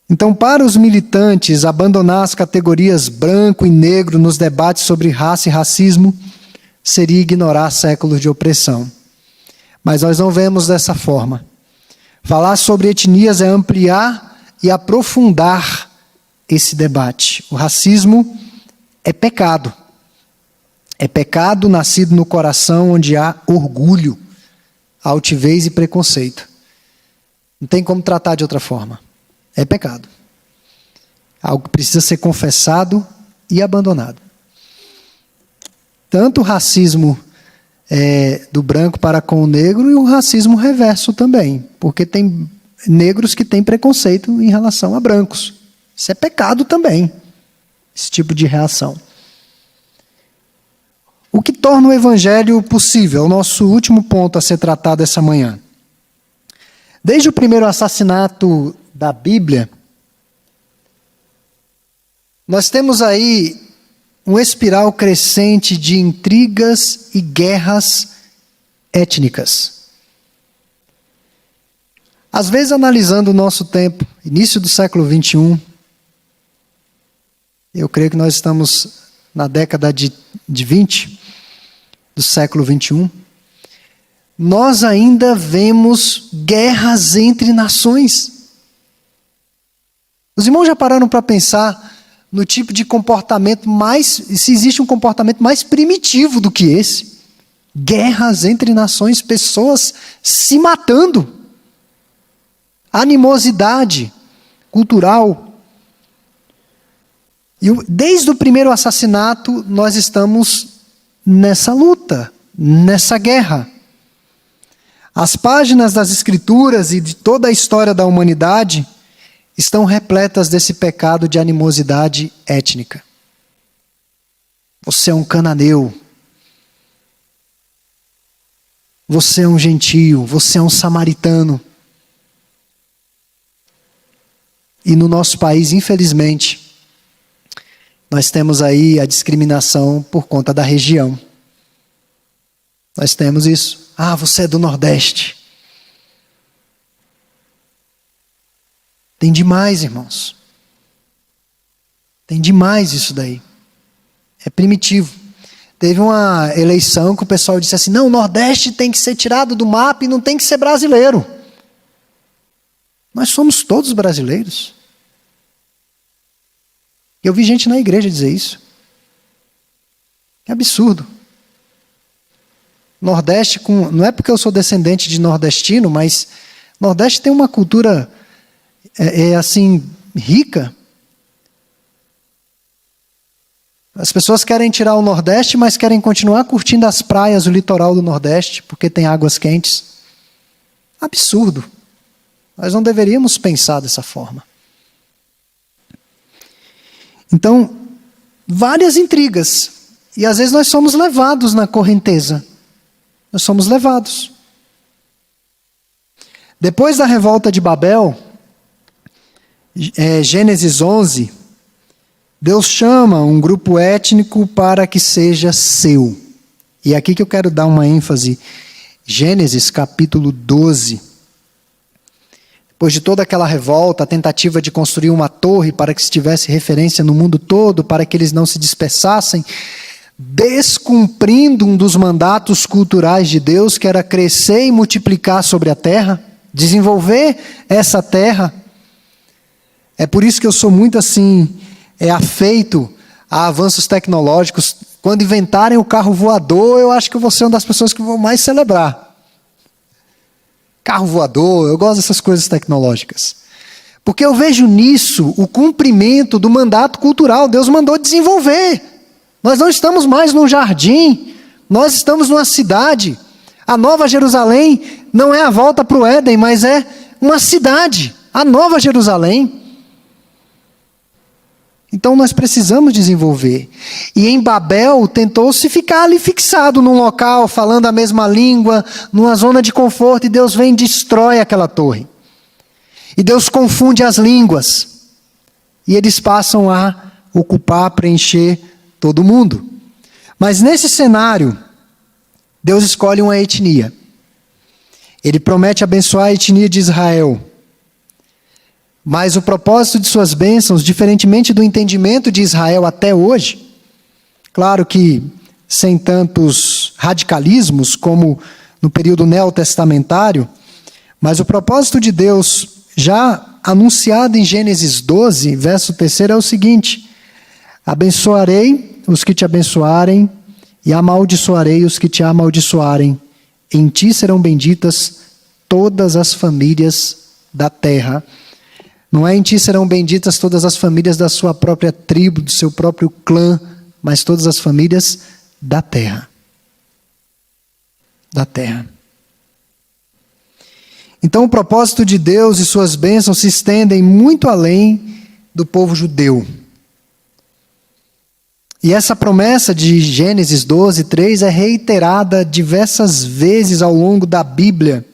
Então, para os militantes, abandonar as categorias branco e negro nos debates sobre raça e racismo seria ignorar séculos de opressão. Mas nós não vemos dessa forma. Falar sobre etnias é ampliar e aprofundar esse debate. O racismo é pecado. É pecado nascido no coração onde há orgulho, altivez e preconceito. Não tem como tratar de outra forma. É pecado. Algo que precisa ser confessado e abandonado. Tanto o racismo do branco para com o negro e o racismo reverso também. Porque tem negros que têm preconceito em relação a brancos. Isso é pecado também. Esse tipo de reação. O que torna o evangelho possível? É o nosso último ponto a ser tratado essa manhã. Desde o primeiro assassinato da Bíblia, nós temos aí uma espiral crescente de intrigas e guerras étnicas. Às vezes, analisando o nosso tempo, início do século XXI, eu creio que nós estamos na década de 20 do século XXI, nós ainda vemos guerras entre nações. Os irmãos já pararam para pensar no tipo de comportamento se existe um comportamento mais primitivo do que esse? Guerras entre nações, pessoas se matando. Animosidade cultural. E desde o primeiro assassinato, nós estamos nessa luta, nessa guerra. As páginas das Escrituras e de toda a história da humanidade estão repletas desse pecado de animosidade étnica. Você é um cananeu. Você é um gentio. Você é um samaritano. E no nosso país, infelizmente, nós temos aí a discriminação por conta da região. Nós temos isso. Ah, você é do Nordeste. Tem demais, irmãos. Tem demais isso daí. É primitivo. Teve uma eleição que o pessoal disse assim, não, o Nordeste tem que ser tirado do mapa e não tem que ser brasileiro. Nós somos todos brasileiros. Eu vi gente na igreja dizer isso. Que absurdo. Nordeste, não é porque eu sou descendente de nordestino, mas Nordeste tem uma cultura assim, rica. As pessoas querem tirar o Nordeste, mas querem continuar curtindo as praias, o litoral do Nordeste, porque tem águas quentes. Absurdo. Nós não deveríamos pensar dessa forma. Então, várias intrigas. E às vezes nós somos levados na correnteza. Nós somos levados. Depois da revolta de Babel, Gênesis 11, Deus chama um grupo étnico para que seja seu. E é aqui que eu quero dar uma ênfase. Gênesis capítulo 12. Depois de toda aquela revolta, a tentativa de construir uma torre para que se tivesse referência no mundo todo, para que eles não se dispersassem, descumprindo um dos mandatos culturais de Deus, que era crescer e multiplicar sobre a terra, desenvolver essa terra. É por isso que eu sou muito assim, afeito a avanços tecnológicos. Quando inventarem o carro voador, eu acho que eu vou ser uma das pessoas que vou mais celebrar. Carro voador, eu gosto dessas coisas tecnológicas. Porque eu vejo nisso o cumprimento do mandato cultural. Deus mandou desenvolver. Nós não estamos mais num jardim, nós estamos numa cidade. A Nova Jerusalém não é a volta para o Éden, mas é uma cidade, a Nova Jerusalém. Então nós precisamos desenvolver. E em Babel tentou-se ficar ali fixado num local, falando a mesma língua, numa zona de conforto, e Deus vem e destrói aquela torre. E Deus confunde as línguas. E eles passam a ocupar, preencher todo mundo. Mas nesse cenário, Deus escolhe uma etnia. Ele promete abençoar a etnia de Israel. Mas o propósito de suas bênçãos, diferentemente do entendimento de Israel até hoje, claro que sem tantos radicalismos como no período neotestamentário, mas o propósito de Deus, já anunciado em Gênesis 12, verso 3, é o seguinte: abençoarei os que te abençoarem e amaldiçoarei os que te amaldiçoarem. Em ti serão benditas todas as famílias da terra. Não é em ti serão benditas todas as famílias da sua própria tribo, do seu próprio clã, mas todas as famílias da terra. Da terra. Então o propósito de Deus e suas bênçãos se estendem muito além do povo judeu. E essa promessa de Gênesis 12, 3 é reiterada diversas vezes ao longo da Bíblia.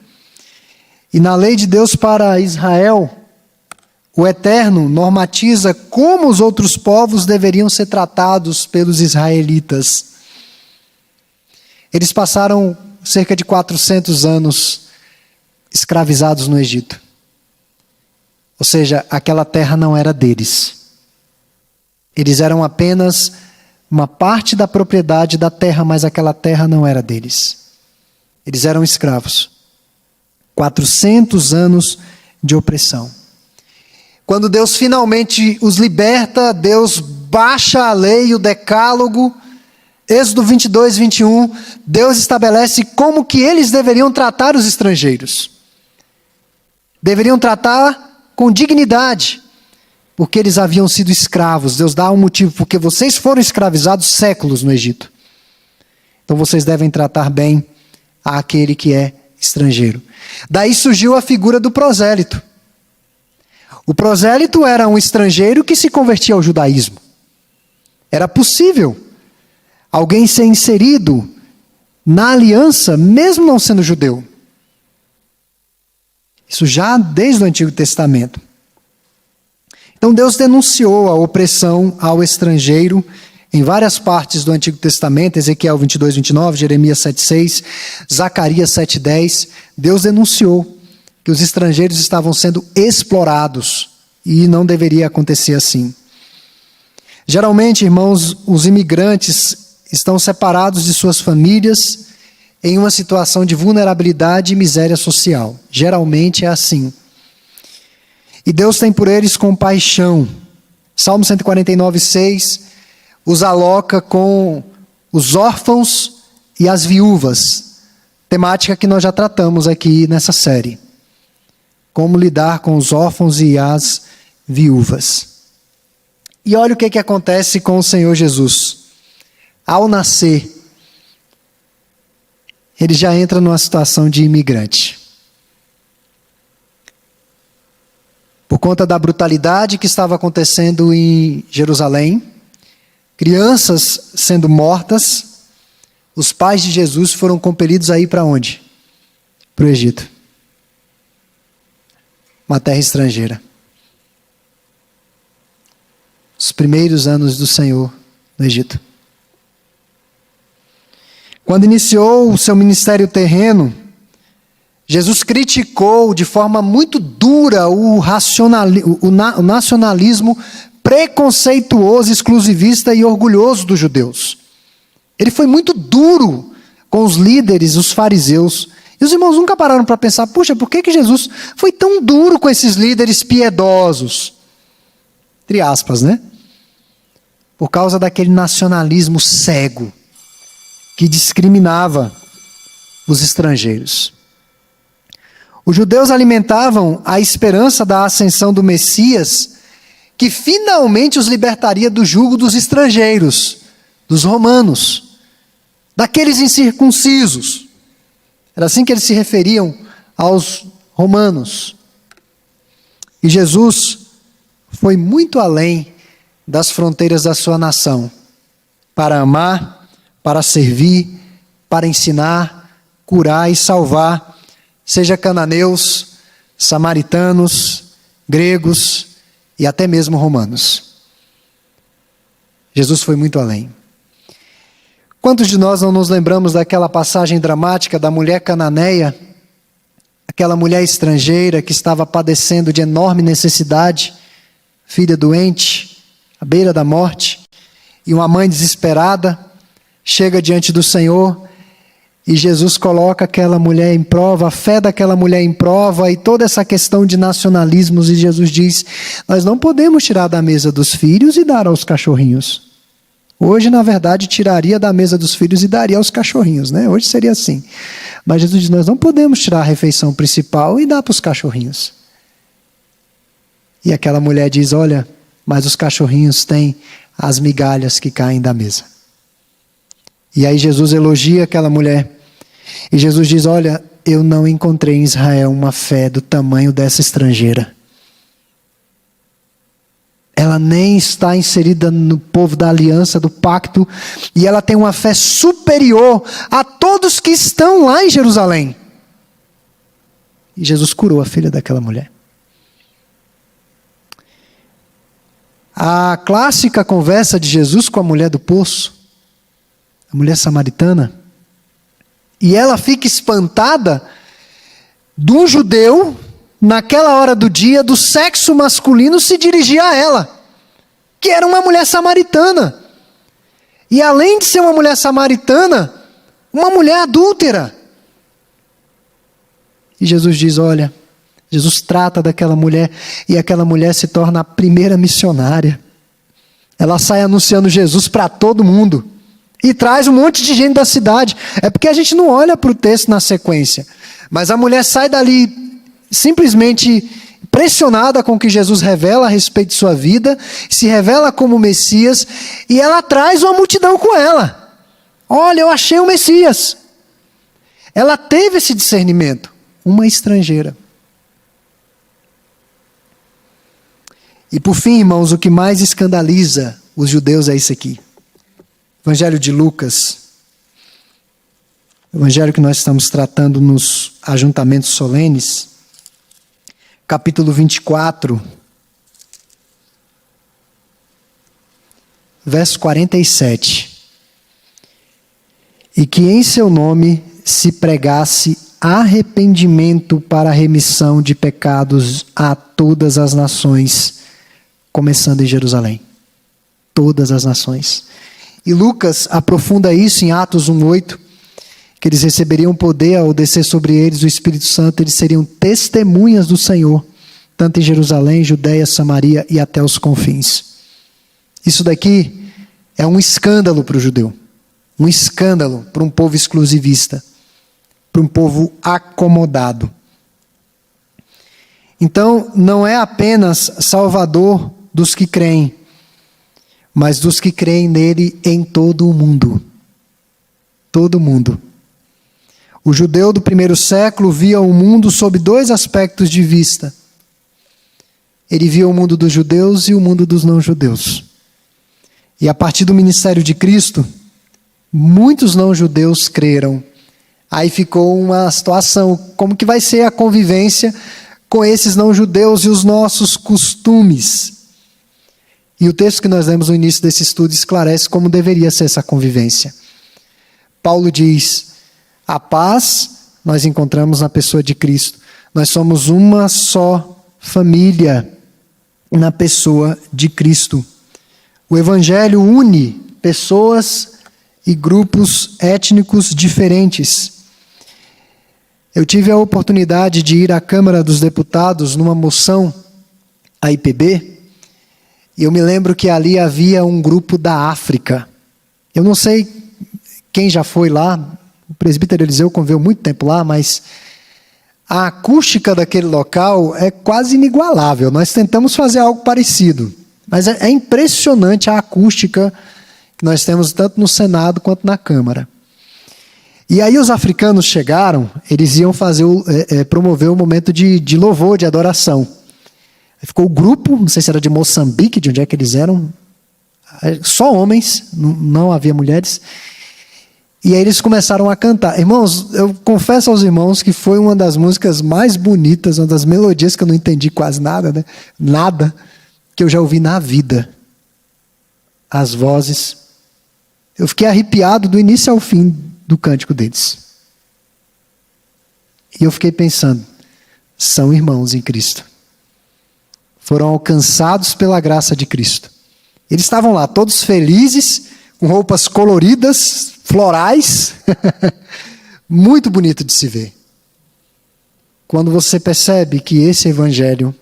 E na lei de Deus para Israel, o Eterno normatiza como os outros povos deveriam ser tratados pelos israelitas. Eles passaram cerca de 400 anos escravizados no Egito. Ou seja, aquela terra não era deles. Eles eram apenas uma parte da propriedade da terra, mas aquela terra não era deles. Eles eram escravos. 400 anos de opressão. Quando Deus finalmente os liberta, Deus baixa a lei, o decálogo. Êxodo 22, 21, Deus estabelece como que eles deveriam tratar os estrangeiros. Deveriam tratar com dignidade, porque eles haviam sido escravos. Deus dá um motivo, porque vocês foram escravizados séculos no Egito. Então vocês devem tratar bem àquele que é estrangeiro. Daí surgiu a figura do prosélito. O prosélito era um estrangeiro que se convertia ao judaísmo. Era possível alguém ser inserido na aliança, mesmo não sendo judeu. Isso já desde o Antigo Testamento. Então Deus denunciou a opressão ao estrangeiro em várias partes do Antigo Testamento, Ezequiel 22, 29, Jeremias 7, 6, Zacarias 7, 10. Deus denunciou que os estrangeiros estavam sendo explorados e não deveria acontecer assim. Geralmente, irmãos, os imigrantes estão separados de suas famílias em uma situação de vulnerabilidade e miséria social. Geralmente é assim. E Deus tem por eles compaixão. Salmo 149, 6, os aloca com os órfãos e as viúvas. Temática que nós já tratamos aqui nessa série. Como lidar com os órfãos e as viúvas. E olha o que acontece com o Senhor Jesus. Ao nascer, ele já entra numa situação de imigrante. Por conta da brutalidade que estava acontecendo em Jerusalém, crianças sendo mortas, os pais de Jesus foram compelidos a ir para onde? Para o Egito. Uma terra estrangeira. Os primeiros anos do Senhor no Egito. Quando iniciou o seu ministério terreno, Jesus criticou de forma muito dura o nacionalismo preconceituoso, exclusivista e orgulhoso dos judeus. Ele foi muito duro com os líderes, os fariseus. E os irmãos nunca pararam para pensar, puxa, por que Jesus foi tão duro com esses líderes piedosos? Entre aspas, né? Por causa daquele nacionalismo cego que discriminava os estrangeiros. Os judeus alimentavam a esperança da ascensão do Messias, que finalmente os libertaria do jugo dos estrangeiros, dos romanos, daqueles incircuncisos. Era assim que eles se referiam aos romanos. E Jesus foi muito além das fronteiras da sua nação, para amar, para servir, para ensinar, curar e salvar, seja cananeus, samaritanos, gregos e até mesmo romanos. Jesus foi muito além. Quantos de nós não nos lembramos daquela passagem dramática da mulher cananeia, aquela mulher estrangeira que estava padecendo de enorme necessidade, filha doente, à beira da morte, e uma mãe desesperada chega diante do Senhor e Jesus coloca aquela mulher em prova, a fé daquela mulher em prova e toda essa questão de nacionalismos, e Jesus diz, nós não podemos tirar da mesa dos filhos e dar aos cachorrinhos. Hoje, na verdade, tiraria da mesa dos filhos e daria aos cachorrinhos, né? Hoje seria assim. Mas Jesus diz, nós não podemos tirar a refeição principal e dar para os cachorrinhos. E aquela mulher diz, olha, mas os cachorrinhos têm as migalhas que caem da mesa. E aí Jesus elogia aquela mulher. E Jesus diz, olha, eu não encontrei em Israel uma fé do tamanho dessa estrangeira. Ela nem está inserida no povo da aliança, do pacto, e ela tem uma fé superior a todos que estão lá em Jerusalém. E Jesus curou a filha daquela mulher. A clássica conversa de Jesus com a mulher do poço, a mulher samaritana, e ela fica espantada de um judeu, naquela hora do dia, do sexo masculino, se dirigir a ela, que era uma mulher samaritana. E além de ser uma mulher samaritana, uma mulher adúltera. E Jesus diz, olha, Jesus trata daquela mulher, e aquela mulher se torna a primeira missionária. Ela sai anunciando Jesus para todo mundo. E traz um monte de gente da cidade. É porque a gente não olha para o texto na sequência. Mas a mulher sai dali simplesmente impressionada com o que Jesus revela a respeito de sua vida, se revela como Messias, e ela traz uma multidão com ela. Olha, eu achei o Messias. Ela teve esse discernimento. Uma estrangeira. E por fim, irmãos, o que mais escandaliza os judeus é isso aqui. Evangelho de Lucas, o evangelho que nós estamos tratando nos ajuntamentos solenes, capítulo 24, verso 47. E que em seu nome se pregasse arrependimento para a remissão de pecados a todas as nações, começando em Jerusalém. Todas as nações. E Lucas aprofunda isso em Atos 1:8, que eles receberiam poder ao descer sobre eles o Espírito Santo, eles seriam testemunhas do Senhor, tanto em Jerusalém, Judeia, Samaria e até os confins. Isso daqui é um escândalo para o judeu, um escândalo para um povo exclusivista, para um povo acomodado. Então, não é apenas Salvador dos que creem, mas dos que creem nele em todo o mundo. Todo mundo. O judeu do primeiro século via o mundo sob dois aspectos de vista. Ele via o mundo dos judeus e o mundo dos não-judeus. E a partir do ministério de Cristo, muitos não-judeus creram. Aí ficou uma situação, como que vai ser a convivência com esses não-judeus e os nossos costumes? E o texto que nós lemos no início desse estudo esclarece como deveria ser essa convivência. Paulo diz, a paz nós encontramos na pessoa de Cristo. Nós somos uma só família na pessoa de Cristo. O Evangelho une pessoas e grupos étnicos diferentes. Eu tive a oportunidade de ir à Câmara dos Deputados numa moção à IPB, e eu me lembro que ali havia um grupo da África. Eu não sei quem já foi lá, o presbítero Eliseu conviveu muito tempo lá, mas a acústica daquele local é quase inigualável. Nós tentamos fazer algo parecido, mas é impressionante a acústica que nós temos tanto no Senado quanto na Câmara. E aí os africanos chegaram, eles iam promover um momento de louvor, de adoração. Aí ficou o grupo, não sei se era de Moçambique, de onde é que eles eram, só homens, não havia mulheres. E aí eles começaram a cantar. Irmãos, eu confesso aos irmãos que foi uma das músicas mais bonitas, uma das melodias que eu não entendi quase nada, né? Nada, que eu já ouvi na vida. As vozes. Eu fiquei arrepiado do início ao fim do cântico deles. E eu fiquei pensando, são irmãos em Cristo. Foram alcançados pela graça de Cristo. Eles estavam lá, todos felizes, com roupas coloridas, florais. Muito bonito de se ver. Quando você percebe que esse evangelho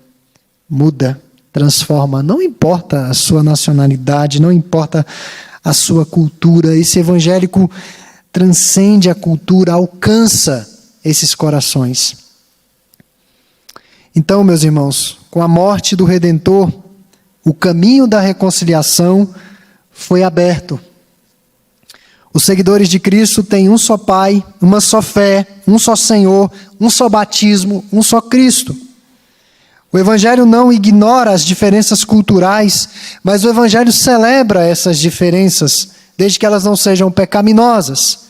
muda, transforma, não importa a sua nacionalidade, não importa a sua cultura, esse evangélico transcende a cultura, alcança esses corações. Então, meus irmãos, com a morte do Redentor, o caminho da reconciliação foi aberto. Os seguidores de Cristo têm um só Pai, uma só fé, um só Senhor, um só batismo, um só Cristo. O Evangelho não ignora as diferenças culturais, mas o Evangelho celebra essas diferenças, desde que elas não sejam pecaminosas.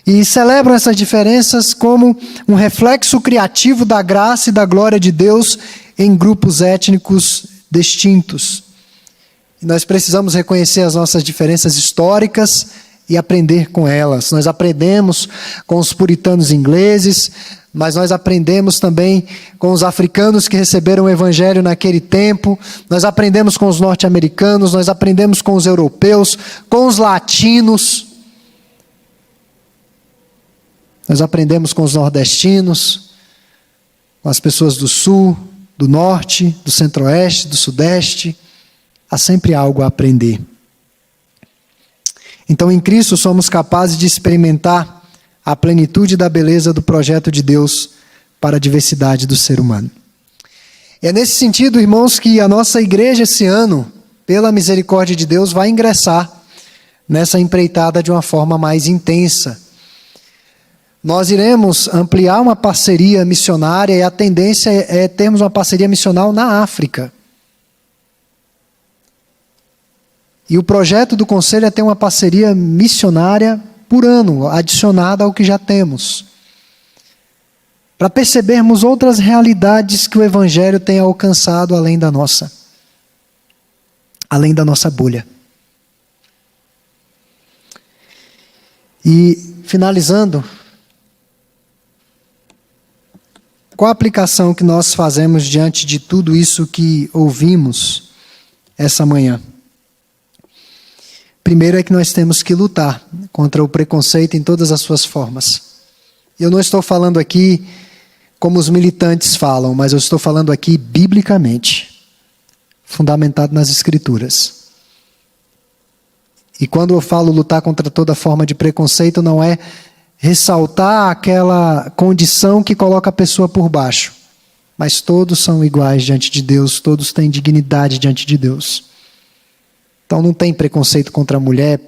E celebram essas diferenças como um reflexo criativo da graça e da glória de Deus em grupos étnicos distintos. E nós precisamos reconhecer as nossas diferenças históricas e aprender com elas. Nós aprendemos com os puritanos ingleses, mas nós aprendemos também com os africanos que receberam o evangelho naquele tempo, nós aprendemos com os norte-americanos, nós aprendemos com os europeus, com os latinos, nós aprendemos com os nordestinos, com as pessoas do sul, do norte, do centro-oeste, do sudeste. Há sempre algo a aprender. Então, em Cristo, somos capazes de experimentar a plenitude da beleza do projeto de Deus para a diversidade do ser humano. E é nesse sentido, irmãos, que a nossa igreja esse ano, pela misericórdia de Deus, vai ingressar nessa empreitada de uma forma mais intensa. Nós iremos ampliar uma parceria missionária e a tendência é termos uma parceria missional na África. E o projeto do Conselho é ter uma parceria missionária por ano, adicionada ao que já temos. Para percebermos outras realidades que o Evangelho tem alcançado além da nossa bolha. E, finalizando, qual a aplicação que nós fazemos diante de tudo isso que ouvimos essa manhã? Primeiro é que nós temos que lutar contra o preconceito em todas as suas formas. Eu não estou falando aqui como os militantes falam, mas eu estou falando aqui biblicamente, fundamentado nas Escrituras. E quando eu falo lutar contra toda forma de preconceito, não é ressaltar aquela condição que coloca a pessoa por baixo, mas todos são iguais diante de Deus, todos têm dignidade diante de Deus. Então não tem preconceito contra a mulher,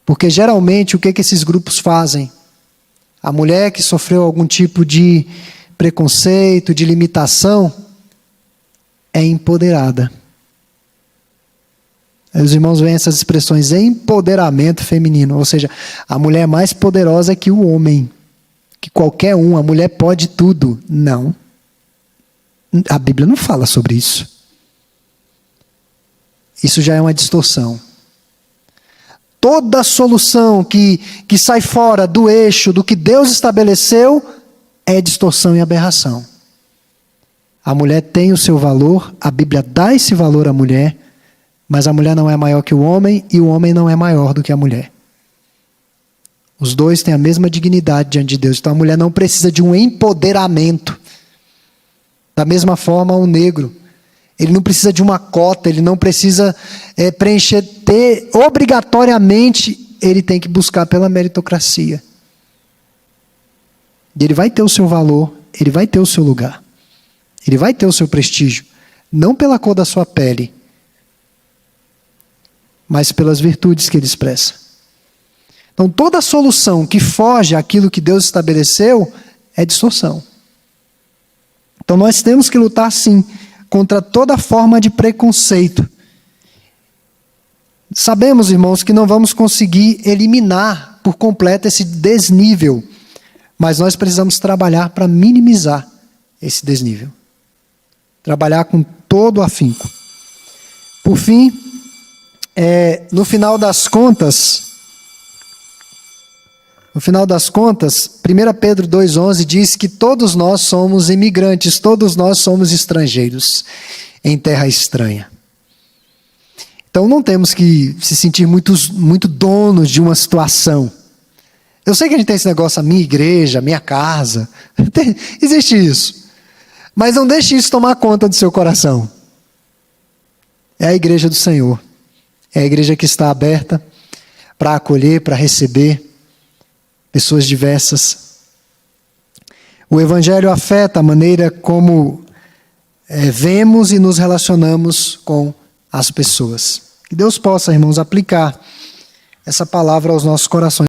porque geralmente o que esses grupos fazem? A mulher que sofreu algum tipo de preconceito, de limitação, é empoderada. Aí os irmãos veem essas expressões, empoderamento feminino, ou seja, a mulher é mais poderosa que o homem, que qualquer um, a mulher pode tudo. Não. A Bíblia não fala sobre isso. Isso já é uma distorção. Toda solução que sai fora do eixo do que Deus estabeleceu é distorção e aberração. A mulher tem o seu valor, a Bíblia dá esse valor à mulher, mas a mulher não é maior que o homem e o homem não é maior do que a mulher. Os dois têm a mesma dignidade diante de Deus. Então a mulher não precisa de um empoderamento. Da mesma forma o negro. Ele não precisa de uma cota, ele não precisa obrigatoriamente, ele tem que buscar pela meritocracia. E ele vai ter o seu valor, ele vai ter o seu lugar, ele vai ter o seu prestígio, não pela cor da sua pele, mas pelas virtudes que ele expressa. Então toda solução que foge àquilo que Deus estabeleceu é distorção. Então nós temos que lutar sim, contra toda forma de preconceito. Sabemos, irmãos, que não vamos conseguir eliminar por completo esse desnível, mas nós precisamos trabalhar para minimizar esse desnível. Trabalhar com todo o afinco. Por fim, no final das contas, 1 Pedro 2,11 diz que todos nós somos imigrantes, todos nós somos estrangeiros em terra estranha. Então não temos que se sentir muito donos de uma situação. Eu sei que a gente tem esse negócio, a minha igreja, a minha casa, existe isso. Mas não deixe isso tomar conta do seu coração. É a igreja do Senhor. É a igreja que está aberta para acolher, para receber pessoas diversas. O Evangelho afeta a maneira como vemos e nos relacionamos com as pessoas. Que Deus possa, irmãos, aplicar essa palavra aos nossos corações.